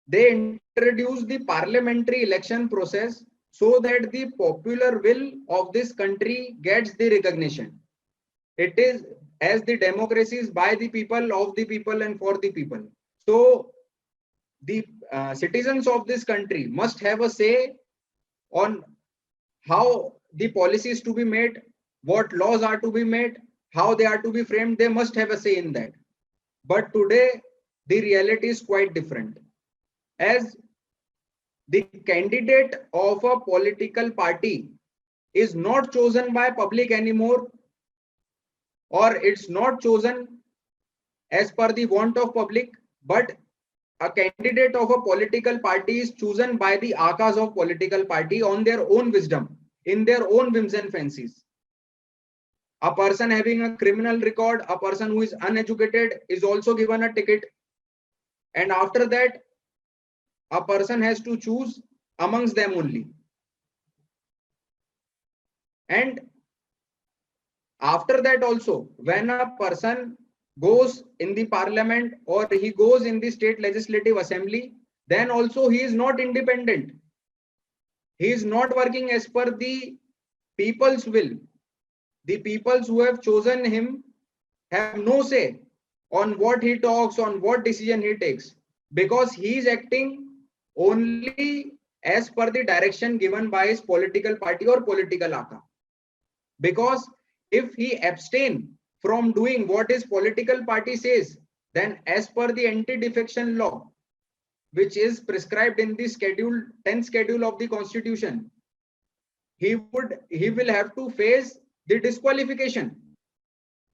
they introduced the parliamentary election process so that the popular will of this country gets the recognition. It is as the democracy is by the people, of the people, and for the people. So the citizens of this country must have a say on how the policies to be made, what laws are to be made, how they are to be framed. They must have a say in that. But today, the reality is quite different. As the candidate of a political party is not chosen by public anymore, or it's not chosen as per the want of public, but a candidate of a political party is chosen by the Akas of political party on their own wisdom, in their own whims and fancies. A person having a criminal record, a person who is uneducated is also given a ticket. And after that, a person has to choose amongst them only. And after that also, when a person goes in the parliament or he goes in the state legislative assembly, then also he is not independent. He is not working as per the people's will. The peoples who have chosen him have no say on what he talks, on what decision he takes, because he is acting only as per the direction given by his political party or political Aka. Because if he abstain from doing what his political party says, then as per the anti-defection law, which is prescribed in the 10th schedule of the constitution, he will have to face the disqualification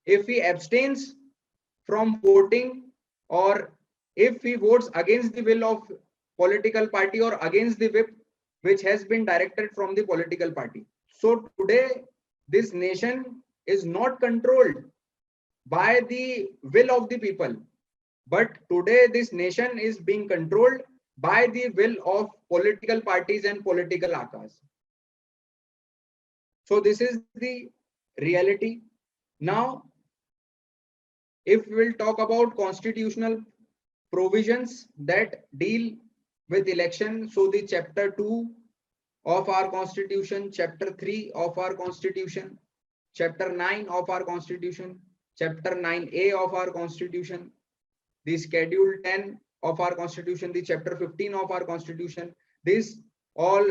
if he abstains from voting, or if he votes against the will of political party or against the whip which has been directed from the political party. So today, this nation is not controlled by the will of the people, but today this nation is being controlled by the will of political parties and political Akas. So this is the reality. Now, if we will talk about constitutional provisions that deal with election, so the chapter 2 of our constitution, chapter 3 of our constitution, chapter 9 of our constitution, chapter 9A of our constitution, the schedule 10 of our constitution, the chapter 15 of our constitution, this all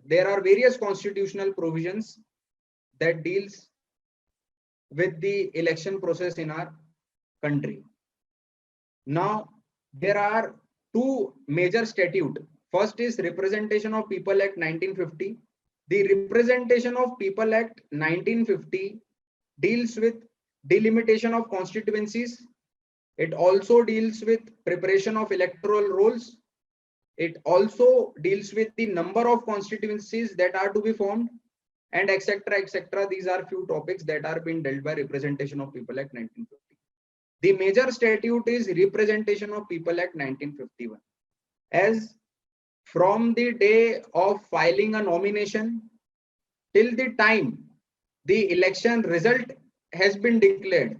there are various constitutional provisions that deals with the election process in our country. Now, there are two major statutes. First is Representation of People Act 1950. The Representation of People Act 1950 deals with delimitation of constituencies. It also deals with preparation of electoral rolls. It also deals with the number of constituencies that are to be formed, and etc. etc. These are few topics that are being dealt by Representation of People Act 1950. The major statute is Representation of People Act 1951. As from the day of filing a nomination till the time the election result has been declared,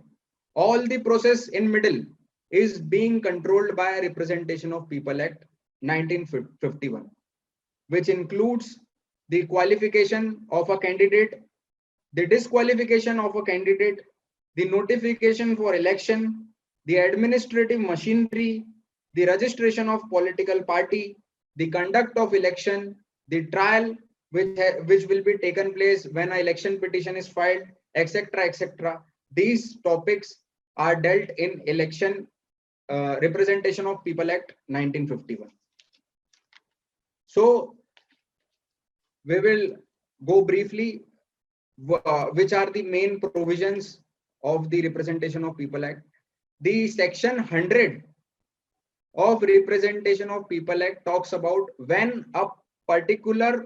all the process in middle is being controlled by Representation of People Act 1951, which includes the qualification of a candidate, the disqualification of a candidate, the notification for election, the administrative machinery, the registration of political party, the conduct of election, the trial which will be taken place when an election petition is filed, etc., etc. These topics are dealt in Election Representation of People Act 1951. So we will go briefly which are the main provisions of the Representation of People Act. The section 100 of Representation of People Act talks about when a particular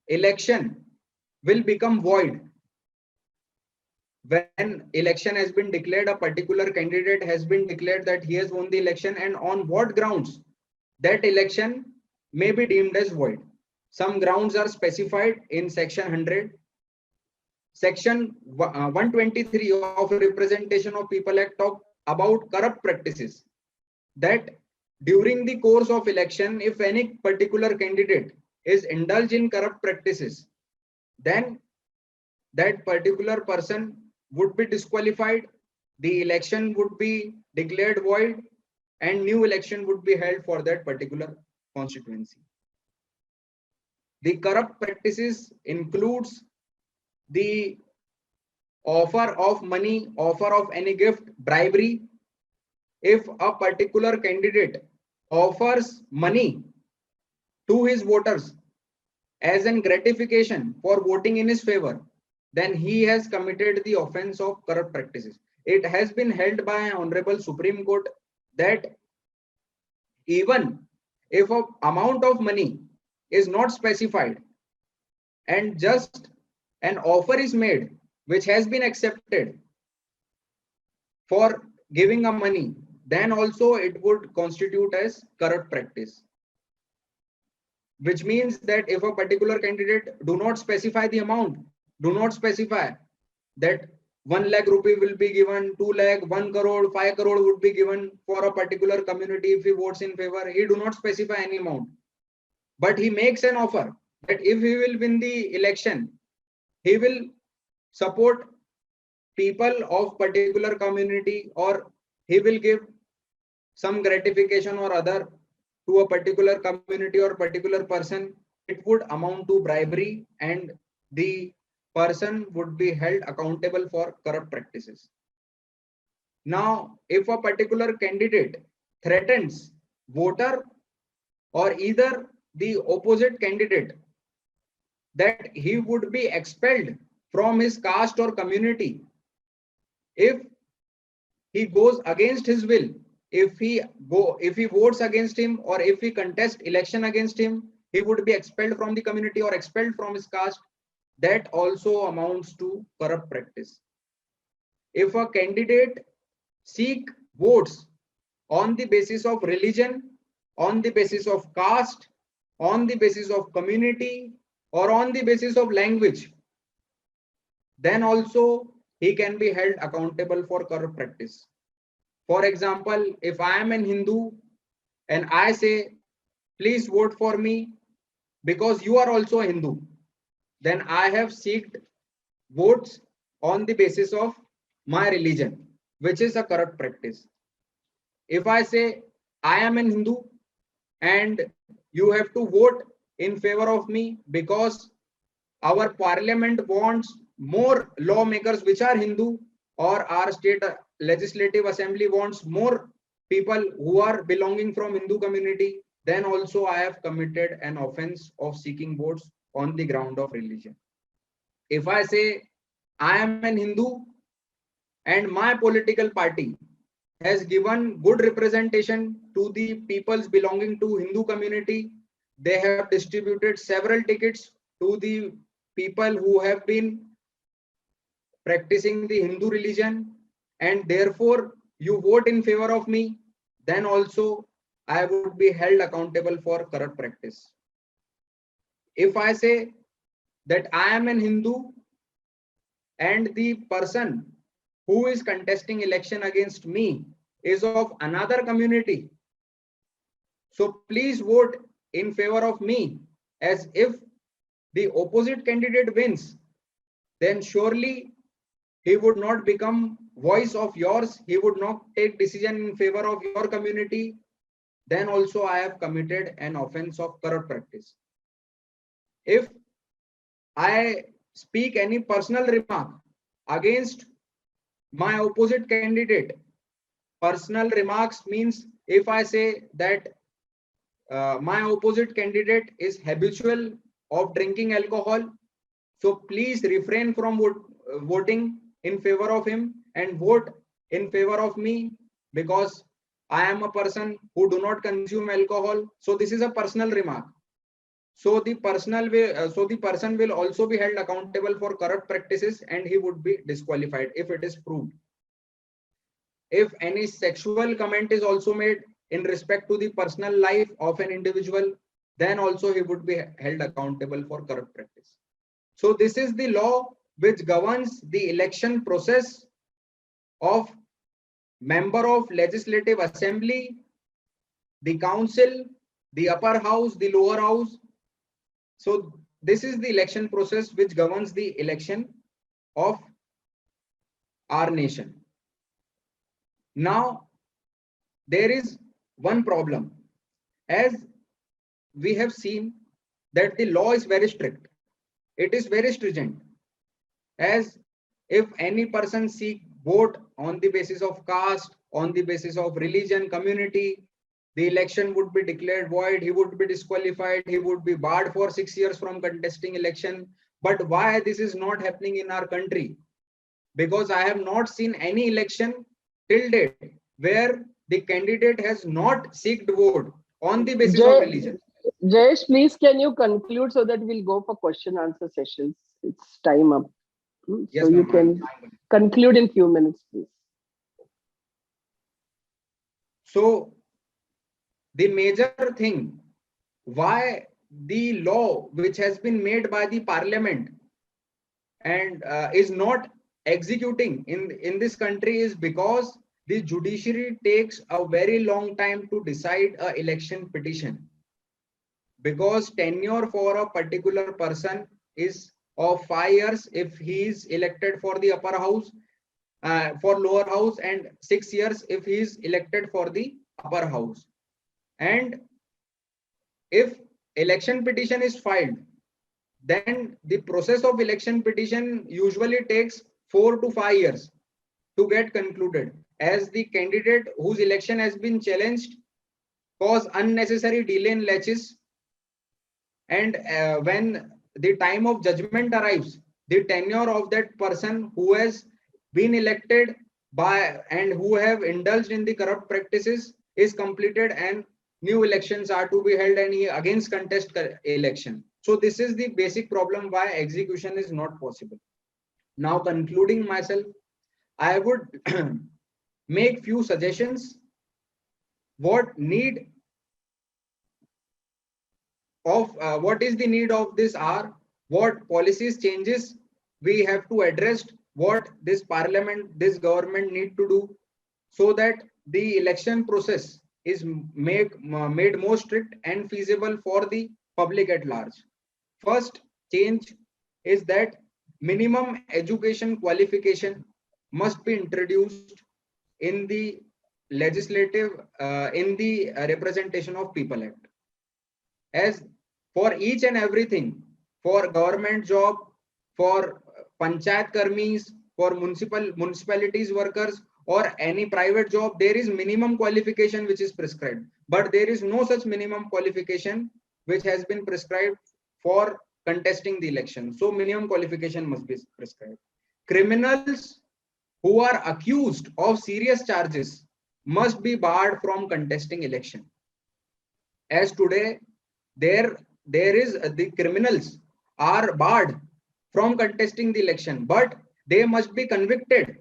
election will become void. When election has been declared, a particular candidate has been declared that he has won the election, and on what grounds that election may be deemed as void. Some grounds are specified in section 100. Section 123 of Representation of People Act talk about corrupt practices, that during the course of election, if any particular candidate is indulged in corrupt practices, then that particular person would be disqualified, the election would be declared void, and new election would be held for that particular constituency. The corrupt practices includes the offer of money, offer of any gift, bribery. If a particular candidate offers money to his voters as an gratification for voting in his favor, then he has committed the offense of corrupt practices. It has been held by Honorable Supreme Court that even if an amount of money is not specified and just an offer is made which has been accepted for giving a money, then also it would constitute as corrupt practice. Which means that if a particular candidate do not specify the amount, do not specify that 1 lakh rupee will be given, 2 lakh, 1 crore, 5 crore would be given for a particular community if he votes in favor, he do not specify any amount. But he makes an offer that if he will win the election, he will support people of particular community, or he will give some gratification or other to a particular community or particular person. It would amount to bribery, and the person would be held accountable for corrupt practices. Now, if a particular candidate threatens voter or either the opposite candidate that he would be expelled from his caste or community if he goes against his will, if he votes against him, or if he contests election against him, he would be expelled from the community or expelled from his caste. That also amounts to corrupt practice. If a candidate seek votes on the basis of religion, on the basis of caste, on the basis of community, or on the basis of language, then also he can be held accountable for corrupt practice. For example, if I am an Hindu and I say, please vote for me because you are also a Hindu, then I have sought votes on the basis of my religion, which is a corrupt practice. If I say I am an Hindu and you have to vote in favor of me because our parliament wants more lawmakers which are Hindu, or our state legislative assembly wants more people who are belonging from Hindu community, then also I have committed an offense of seeking votes on the ground of religion. If I say I am an Hindu and my political party has given good representation to the peoples belonging to Hindu community, they have distributed several tickets to the people who have been practicing the Hindu religion, and therefore you vote in favor of me, then also I would be held accountable for corrupt practice. If I say that I am an Hindu and the person who is contesting election against me is of another community, so please vote in favor of me, as if the opposite candidate wins, then surely he would not become voice of yours, he would not take decision in favor of your community, then also I have committed an offense of corrupt practice. If I speak any personal remark against my opposite candidate, personal remarks means if I say that my opposite candidate is habitual of drinking alcohol, so please refrain from voting in favor of him and vote in favor of me, because I am a person who do not consume alcohol. So this is a personal remark. So the person will also be held accountable for corrupt practices and he would be disqualified if it is proved. If any sexual comment is also made in respect to the personal life of an individual, then also he would be held accountable for corrupt practice. So this is the law which governs the election process of member of Legislative Assembly, the council, the upper house, the lower house. So this is the election process which governs the election of our nation. Now, there is one problem. As we have seen that the law is very strict. It is very stringent. As if any person seek vote on the basis of caste, on the basis of religion, community, the election would be declared void, he would be disqualified, he would be barred for 6 years from contesting election. But why this is not happening in our country? Because I have not seen any election till date where the candidate has not sought vote on the basis of religion. Jayesh, please can you conclude so that we'll go for question answer sessions? It's time up. Yes, so you can conclude in few minutes, please. So the major thing why the law which has been made by the parliament and is not executing in this country is because the judiciary takes a very long time to decide a election petition, because tenure for a particular person is of 5 years if he is elected for the upper house, for lower house, and 6 years if he is elected for the upper house. And if election petition is filed, then the process of election petition usually takes 4 to 5 years to get concluded, as the candidate whose election has been challenged cause unnecessary delay in laches, and when the time of judgment arrives, the tenure of that person who has been elected by and who have indulged in the corrupt practices is completed, and new elections are to be held and he again contest election. So this is the basic problem why execution is not possible. Now, concluding myself, I would make few suggestions. What is the need of this hour? What policies changes we have to address? What this parliament, this government need to do so that the election process is made more strict and feasible for the public at large. First change is that minimum education qualification must be introduced in the legislative, in the Representation of People Act. As for each and everything, for government job, for panchayat karmis, for municipalities workers, or any private job, there is minimum qualification which is prescribed, but there is no such minimum qualification which has been prescribed for contesting the election. So minimum qualification must be prescribed. Criminals who are accused of serious charges must be barred from contesting election. As today, there is the criminals are barred from contesting the election, but they must be convicted.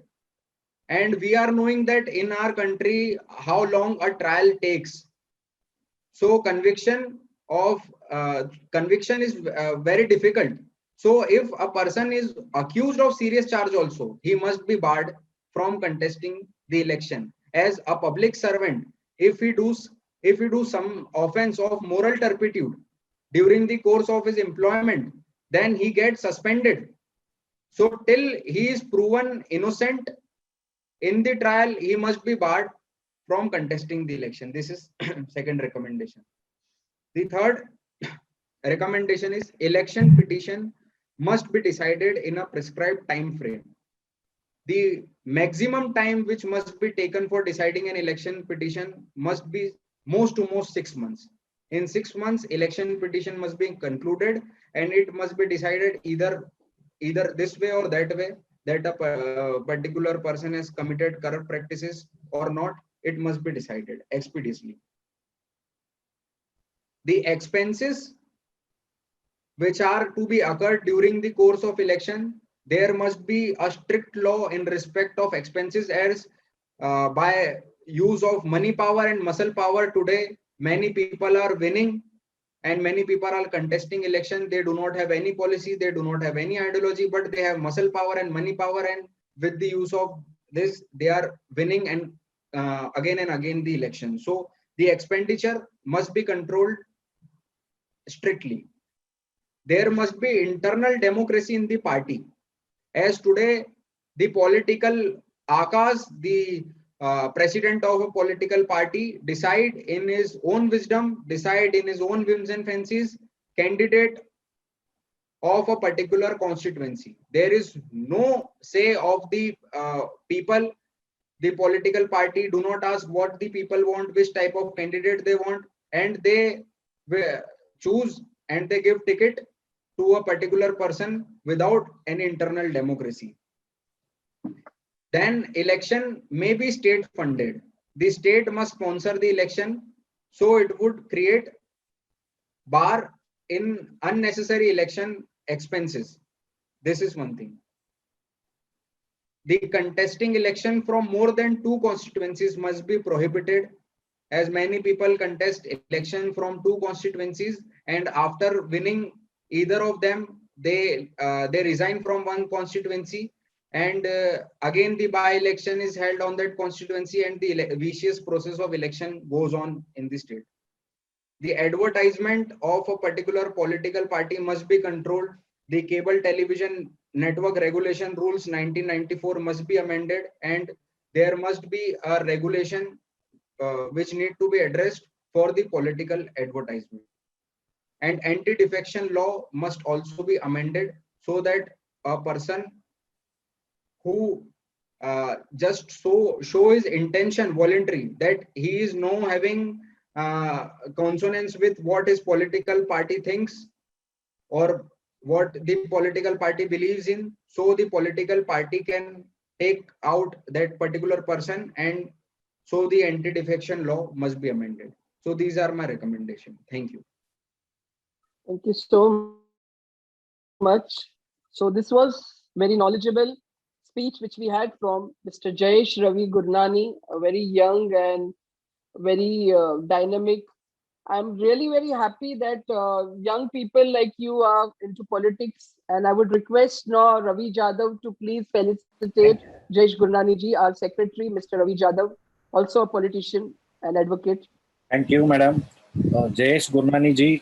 And we are knowing that in our country how long a trial takes. So conviction is very difficult. So if a person is accused of serious charge also, he must be barred from contesting the election. As a public servant, if he do some offense of moral turpitude during the course of his employment, then he gets suspended So till he is proven innocent in the trial, he must be barred from contesting the election. This is second recommendation. The third recommendation is election petition must be decided in a prescribed time frame. The maximum time which must be taken for deciding an election petition must be most to most 6 months. In 6 months, election petition must be concluded and it must be decided either this way or that way, that a particular person has committed corrupt practices or not. It must be decided expeditiously. The expenses which are to be occurred during the course of election, there must be a strict law in respect of expenses, as by use of money power and muscle power today, many people are winning and many people are contesting election. They do not have any policy, they do not have any ideology, but they have muscle power and money power, and with the use of this, they are winning and again and again the election. So the expenditure must be controlled strictly. There must be internal democracy in the party, as today the political akas, the president of a political party, decide in his own wisdom, decide in his own whims and fancies, candidate of a particular constituency. There is no say of the people. The political party do not ask what the people want, which type of candidate they want, and they choose and they give ticket to a particular person without any internal democracy. Then election may be state funded. The state must sponsor the election, so it would create bar in unnecessary election expenses. This is one thing. The contesting election from more than 2 constituencies must be prohibited, as many people contest election from 2 constituencies and after winning either of them, they resign from one constituency, and again the by-election is held on that constituency, and the vicious process of election goes on in the state. The advertisement of a particular political party must be controlled. The cable television network regulation rules 1994 must be amended, and there must be a regulation which need to be addressed for the political advertisement. And anti-defection law must also be amended, so that a person who just show his intention voluntary that he is no having consonance with what his political party thinks or what the political party believes in, so the political party can take out that particular person, and so the anti-defection law must be amended. So these are my recommendations. Thank you. Thank you so much. So this was very knowledgeable speech which we had from Mr. Jayesh Ravi Gurnani, a very young and very dynamic. I'm really very happy that young people like you are into politics, and I would request now Ravi Jadhav to please felicitate Jayesh Gurnani ji, our secretary, Mr. Ravi Jadhav, also a politician and advocate. Thank you, madam. Jayesh Gurnani ji,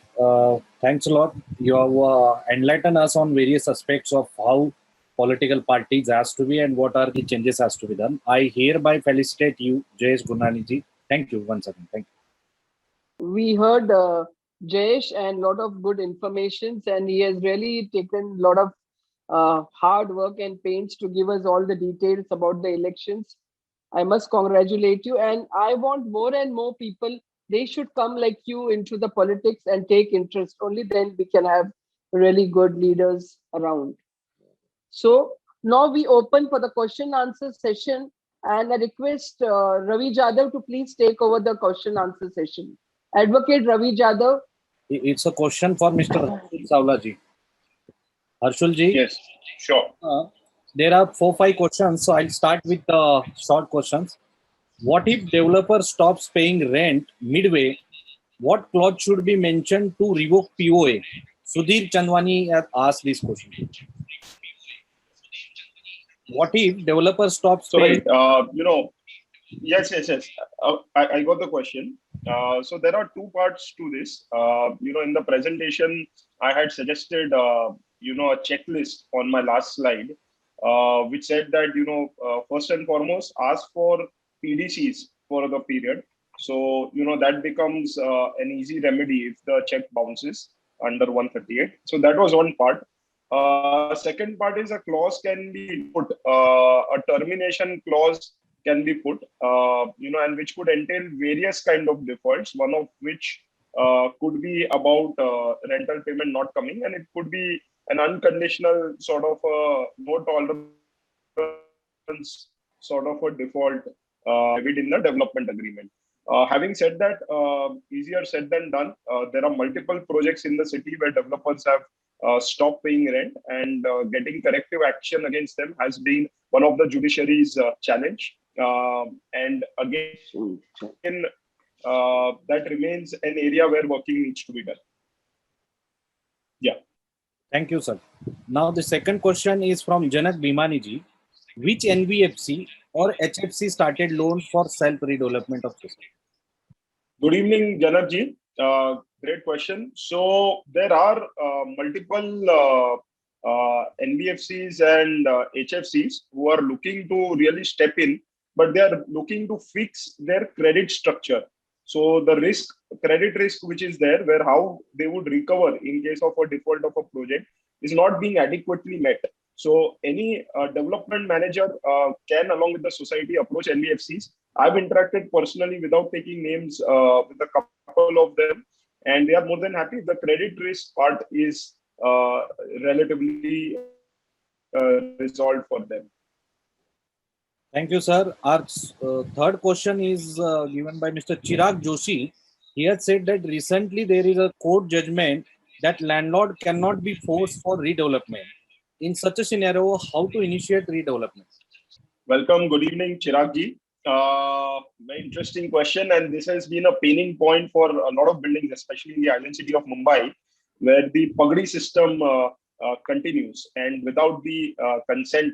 thanks a lot. You have enlightened us on various aspects of how political parties has to be and what are the changes has to be done. I hereby felicitate you, Jayesh Gurnani ji. Thank you once again. Thank you. We heard Jayesh and a lot of good informations, and he has really taken a lot of hard work and pains to give us all the details about the elections. I must congratulate you, and I want more and more people. They should come like you into the politics and take interest. Only then we can have really good leaders around. So now we open for the question answer session, and I request Ravi Jadhav to please take over the question answer session. Advocate Ravi Jadhav. It's a question for Mr. Harshul Savla ji. Harshul ji. Yes, sure. There are 4-5 questions, so I'll start with the short questions. What if developer stops paying rent midway? What clause should be mentioned to revoke POA? Sudhir Chandwani has asked this question. What if developer stops Sorry, paying? yes. I got the question. So there are 2 parts to this. In the presentation, I had suggested, a checklist on my last slide, which said that, first and foremost, ask for PDCs for the period. So, that becomes an easy remedy if the check bounces under 138. So that was one part. Second part is a clause can be put, a termination clause can be put, and which could entail various kind of defaults, one of which could be about rental payment not coming, and it could be an unconditional sort of no tolerance sort of a default within the development agreement. Having said that, easier said than done. There are multiple projects in the city where developers have stopped paying rent, and getting corrective action against them has been one of the judiciary's challenge. And again, that remains an area where working needs to be done. Yeah. Thank you, sir. Now the second question is from Janak Bhimani ji. Which NBFC or HFC started loan for self-redevelopment of system? Good evening, Janak ji. Great question. So there are multiple NBFCs and HFCs who are looking to really step in, but they are looking to fix their credit structure. So the credit risk which is there, where how they would recover in case of a default of a project, is not being adequately met. So any development manager can, along with the society, approach NBFCs. I've interacted personally, without taking names, with a couple of them, and they are more than happy. The credit risk part is relatively resolved for them. Thank you, sir. Our third question is given by Mr. Chirag Joshi. He has said that recently there is a court judgment that landlord cannot be forced for redevelopment. In such a scenario, how to initiate redevelopment? Welcome. Good evening, Chirag ji. Very interesting question, and this has been a paining point for a lot of buildings, especially in the island city of Mumbai, where the Pagdi system continues, and without the consent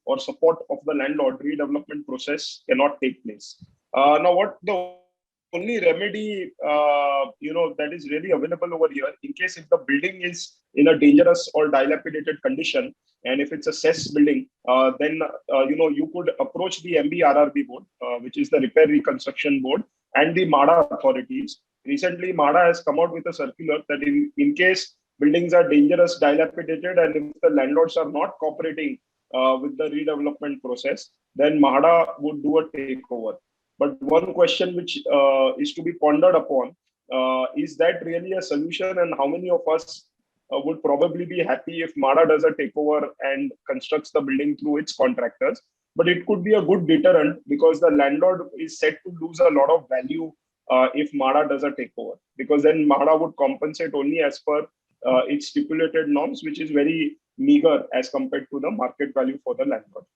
or support of the landlord, redevelopment process cannot take place. Now, what the only remedy that is really available over here, in case if the building is in a dangerous or dilapidated condition, and if it's a cess building, then you could approach the MBRRB board, which is the Repair Reconstruction Board, and the MADA authorities. Recently, MADA has come out with a circular that in case buildings are dangerous, dilapidated, and if the landlords are not cooperating with the redevelopment process, then MADA would do a takeover. But one question which is to be pondered upon, is that really a solution, and how many of us would probably be happy if MADA does a takeover and constructs the building through its contractors? But it could be a good deterrent, because the landlord is set to lose a lot of value if MADA does a takeover, because then MADA would compensate only as per its stipulated norms, which is very meager as compared to the market value for the landlord.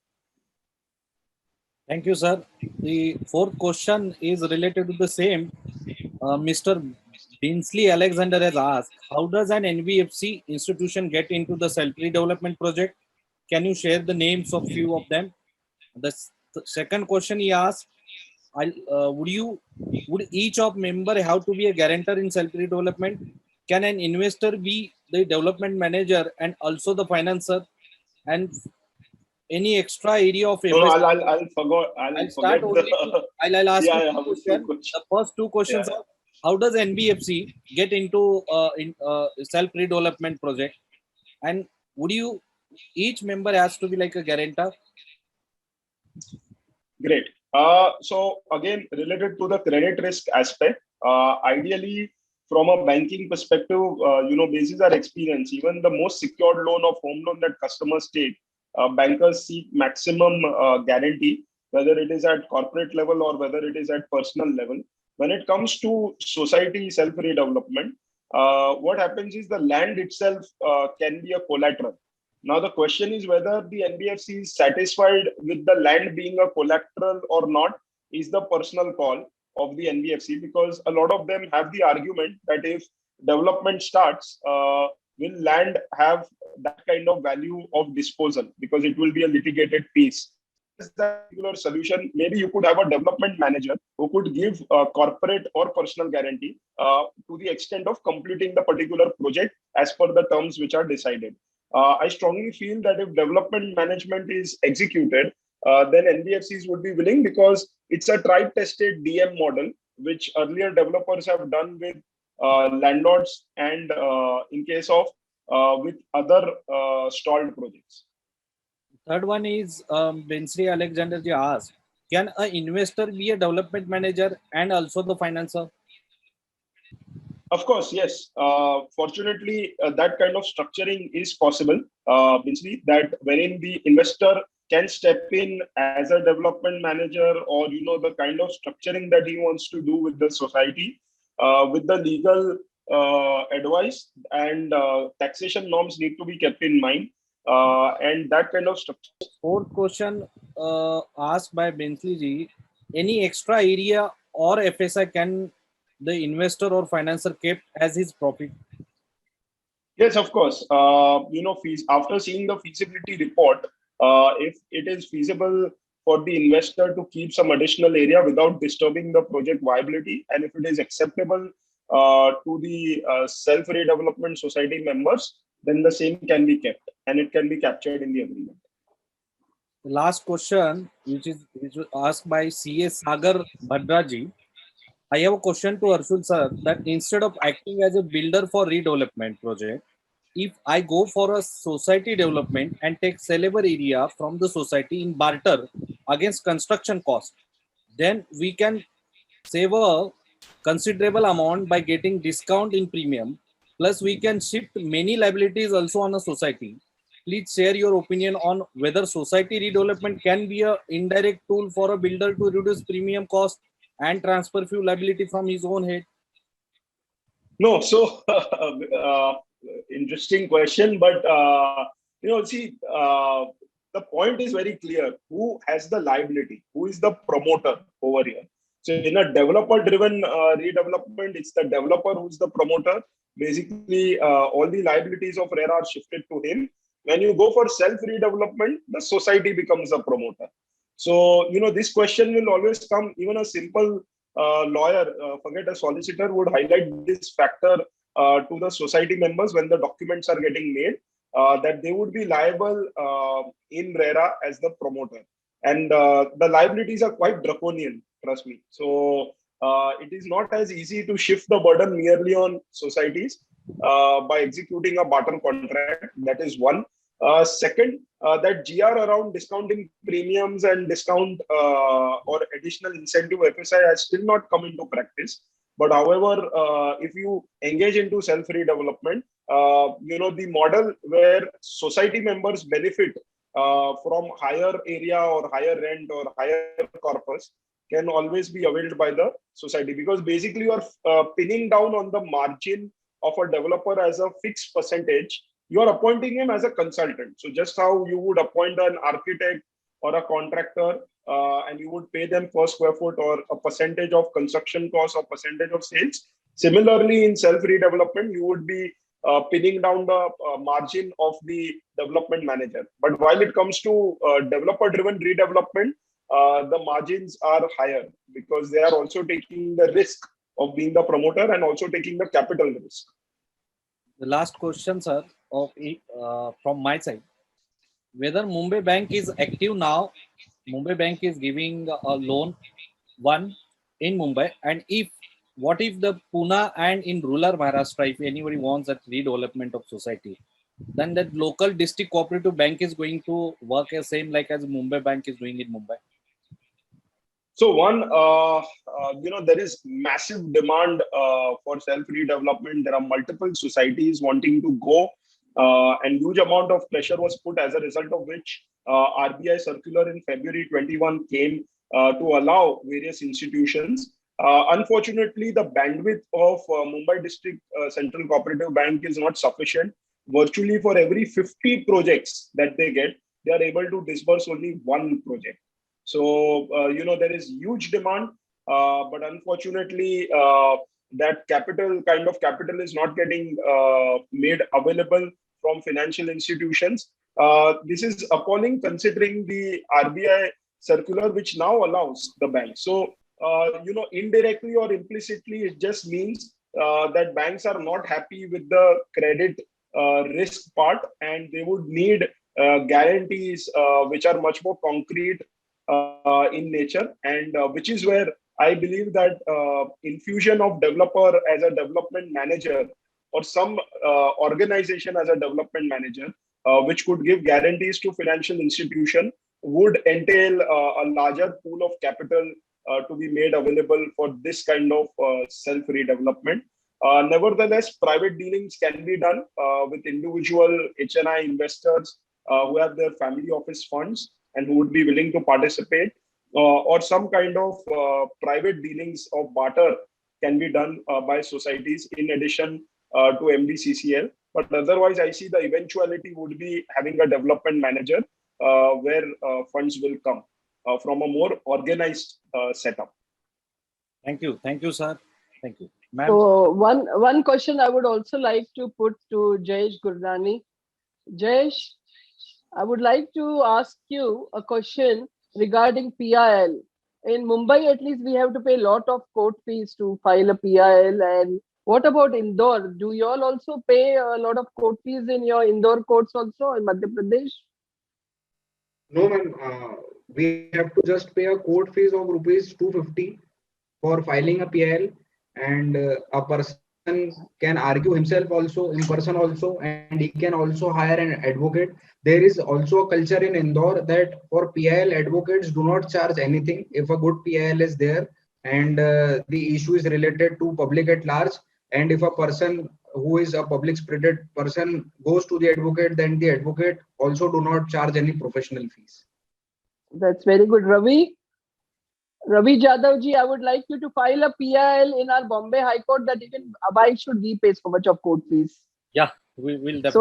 Thank you, sir. The fourth question is related to the same. Mr. Binsley Alexander has asked, how does an NBFC institution get into the self-redevelopment project? Can you share the names of few of them? The second question he asked, would each of member have to be a guarantor in self-redevelopment? Can an investor be the development manager and also the financer? And any extra area of I'll start only. I'll ask you two questions. The first two questions are: how does NBFC get into self-redevelopment project? And would each member has to be like a guarantor? Great. So again, related to the credit risk aspect, ideally, from a banking perspective, basis our experience, even the most secured loan of home loan that customers take, bankers seek maximum guarantee, whether it is at corporate level or whether it is at personal level. When it comes to society self-redevelopment, what happens is the land itself can be a collateral. Now, the question is whether the NBFC is satisfied with the land being a collateral or not is the personal call of the NBFC, because a lot of them have the argument that if development starts, will land have that kind of value of disposal, because it will be a litigated piece. That particular solution, maybe you could have a development manager who could give a corporate or personal guarantee to the extent of completing the particular project as per the terms which are decided. I strongly feel that if development management is executed, then NBFCs would be willing, because it's a tried tested DM model, which earlier developers have done with landlords, and in case of with other stalled projects. Third one is Bensri Alexander ji asked, can an investor be a development manager and also the financer? Of course, yes. Fortunately, that kind of structuring is possible, Binsley, that wherein the investor can step in as a development manager, or the kind of structuring that he wants to do with the society, with the legal advice, and taxation norms need to be kept in mind, and that kind of structure. Fourth question asked by Bensley ji, any extra area or FSI can the investor or financer keep as his profit? Yes, of course. After seeing the feasibility report, if it is feasible for the investor to keep some additional area without disturbing the project viability, and if it is acceptable to the self-redevelopment society members, then the same can be kept, and it can be captured in the agreement. The last question, which was asked by C.S. Sagar Bhadraji. I have a question to Arshul sir, that instead of acting as a builder for redevelopment project, if I go for a society development and take sellable area from the society in barter against construction cost, then we can save a considerable amount by getting discount in premium. Plus, we can shift many liabilities also on a society. Please share your opinion on whether society redevelopment can be an indirect tool for a builder to reduce premium cost and transfer few liability from his own head. No, so interesting question, but see, the point is very clear. Who has the liability? Who is the promoter over here? So in a developer-driven redevelopment, it's the developer who's the promoter. Basically, all the liabilities of RERA are shifted to him. When you go for self-redevelopment, the society becomes the promoter. So, this question will always come. Even a simple lawyer, forget a solicitor, would highlight this factor to the society members when the documents are getting made, that they would be liable in RERA as the promoter. And the liabilities are quite draconian, trust me. So it is not as easy to shift the burden merely on societies by executing a barter contract. That is one. Second, that GR around discounting premiums and discount or additional incentive FSI has still not come into practice. But however, if you engage into self-redevelopment, the model where society members benefit from higher area or higher rent or higher corpus can always be availed by the society, because basically you are pinning down on the margin of a developer as a fixed percentage. You are appointing him as a consultant. So just how you would appoint an architect or a contractor, and you would pay them per square foot or a percentage of construction cost or percentage of sales. Similarly, in self-redevelopment, you would be pinning down the margin of the development manager. But while it comes to developer-driven redevelopment, the margins are higher because they are also taking the risk of being the promoter and also taking the capital risk. The last question, sir, from my side, whether Mumbai Bank is active now. Mumbai Bank is giving a loan one in Mumbai, and what if the Pune and in rural Maharashtra, if anybody wants that redevelopment of society, then that local district cooperative bank is going to work as same like as Mumbai Bank is doing in Mumbai. So one, there is massive demand for self-redevelopment. There are multiple societies wanting to go, and huge amount of pressure was put, as a result of which RBI circular in February 21 came to allow various institutions. Unfortunately, the bandwidth of Mumbai District Central Cooperative Bank is not sufficient. Virtually for every 50 projects that they get, they are able to disburse only one project. So, there is huge demand, but unfortunately, that kind of capital is not getting made available from financial institutions. This is appalling considering the RBI circular, which now allows the bank. So, indirectly or implicitly, it just means that banks are not happy with the credit risk part, and they would need guarantees which are much more concrete in nature, and which is where I believe that infusion of developer as a development manager or some organization as a development manager, which could give guarantees to financial institution, would entail a larger pool of capital to be made available for this kind of self-redevelopment. Nevertheless, private dealings can be done with individual HNI investors who have their family office funds and who would be willing to participate, or some kind of private dealings of barter can be done by societies in addition to MDCCL. But otherwise, I see the eventuality would be having a development manager where funds will come from a more organized setup. Thank you, sir. Thank you, ma'am. So one question I would also like to put to Jayesh Gurnani. Jayesh, I would like to ask you a question regarding PIL. In Mumbai, at least, we have to pay a lot of court fees to file a PIL. And what about Indore? Do you all also pay a lot of court fees in your Indore courts also in Madhya Pradesh? No, ma'am. We have to just pay a court fees of rupees 250 for filing a PIL, and a person can argue himself also in person also, and he can also hire an advocate. There is also a culture in Indore that for PIL, advocates do not charge anything if a good PIL is there and the issue is related to public at large. And if a person who is a public spirited person goes to the advocate, then the advocate also do not charge any professional fees. That's very good. Ravi Jadhav ji, I would like you to file a PIL in our Bombay High Court that even why should we pay so much of court fees? Yeah, we will definitely.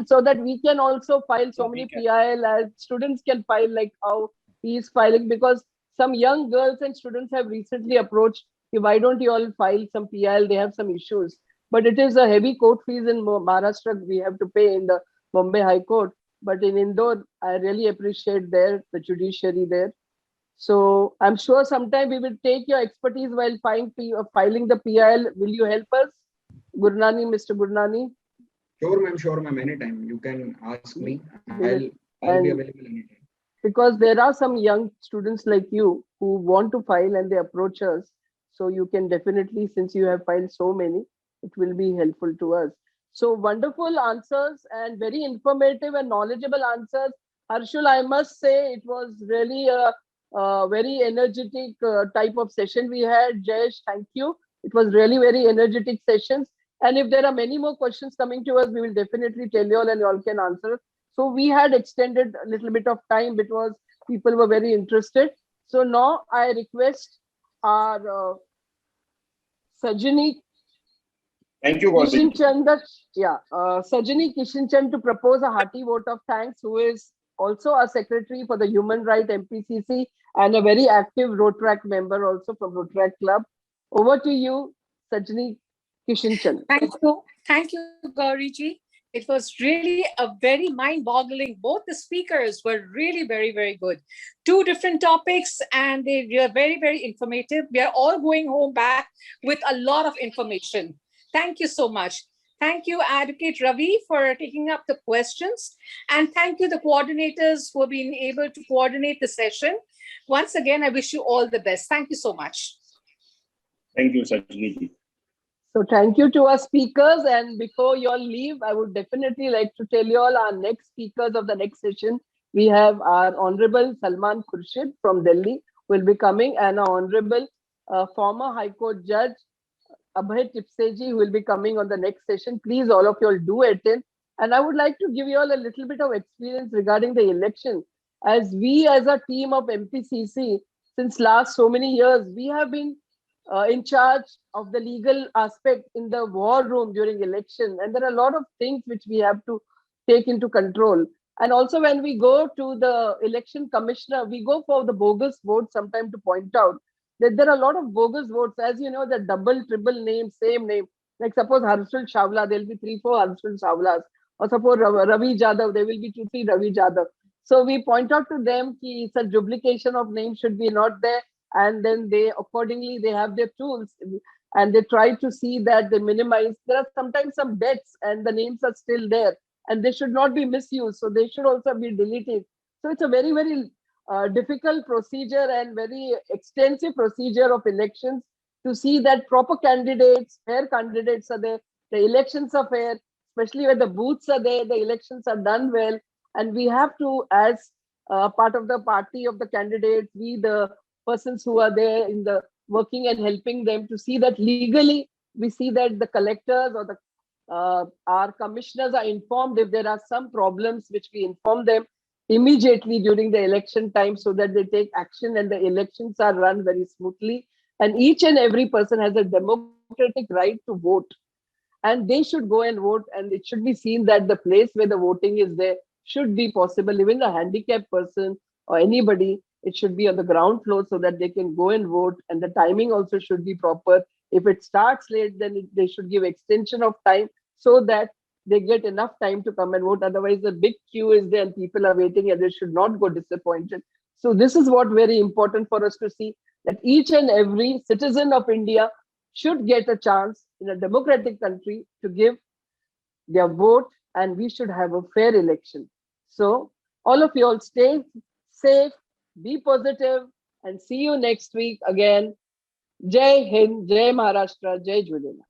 So that we can also file so many PIL as students can file, like how he is filing, because some young girls and students have recently approached, why don't you all file some PIL? They have some issues, but it is a heavy court fees in Maharashtra we have to pay in the Bombay High Court. But in Indore, I really appreciate the judiciary there. So I'm sure sometime we will take your expertise while filing the PIL. Will you help us, Mr. Gurnani? Sure, ma'am. Anytime you can ask me. I'll be available anytime. Because there are some young students like you who want to file and they approach us. So you can definitely, since you have filed so many, it will be helpful to us. So wonderful answers and very informative and knowledgeable answers. Harshul, I must say it was really a very energetic type of session we had. Jayesh, thank you. It was really very energetic sessions. And if there are many more questions coming to us, we will definitely tell you all and you all can answer. So we had extended a little bit of time because people were very interested. So now I request our Sajani Thank you, Gauri. Sajani Kishanchand to propose a hearty vote of thanks, who is also a secretary for the Human Right MPCC and a very active Rotaract member also from Rotaract Club. Over to you, Sajani Kishanchand. Thank you, Gauriji. It was really a very mind-boggling. Both the speakers were really very, very good. Two different topics, and they were very, very informative. We are all going home back with a lot of information. Thank you so much. Thank you, Advocate Ravi, for taking up the questions. And thank you, the coordinators, for being able to coordinate the session. Once again, I wish you all the best. Thank you so much. Thank you, Sajani. So thank you to our speakers. And before you all leave, I would definitely like to tell you all our next speakers of the next session. We have our Honorable Salman Khurshid from Delhi will be coming, and our Honorable former High Court Judge Abhay Tipseji who will be coming on the next session. Please, all of you all do attend. And I would like to give you all a little bit of experience regarding the election. As we as a team of MPCC, since last so many years, we have been in charge of the legal aspect in the war room during election. And there are a lot of things which we have to take into control. And also when we go to the election commissioner, we go for the bogus vote sometime to point out that there are a lot of bogus votes. As you know, the double, triple name, same name. Like suppose Harshul Savla, there will be 3-4 Harshul Savlas. Or suppose Ravi Jadhav, there will be 2-3 Ravi Jadhav. So we point out to them that such duplication of names should be not there. And then they accordingly, they have their tools. and they try to see that they minimize. There are sometimes some bets and the names are still there and they should not be misused. So they should also be deleted. So it's a very, very difficult procedure and very extensive procedure of elections to see that proper candidates, fair candidates are there, the elections are fair, especially when the booths are there, the elections are done well. And we have to, as part of the party of the candidates, we the persons who are there in the working and helping them to see that legally, we see that the collectors or the our commissioners are informed if there are some problems, which we inform them immediately during the election time so that they take action and the elections are run very smoothly. And each and every person has a democratic right to vote. And they should go and vote. And it should be seen that the place where the voting is there should be possible. Even a handicapped person or anybody, it should be on the ground floor so that they can go and vote. And the timing also should be proper. If it starts late, then they should give extension of time so that they get enough time to come and vote. Otherwise, the big queue is there and people are waiting and they should not go disappointed. So this is what very important for us to see, that each and every citizen of India should get a chance in a democratic country to give their vote, and we should have a fair election. So all of you all stay safe, be positive, and see you next week again. Jai Hind, Jai Maharashtra, Jai Jhuleland.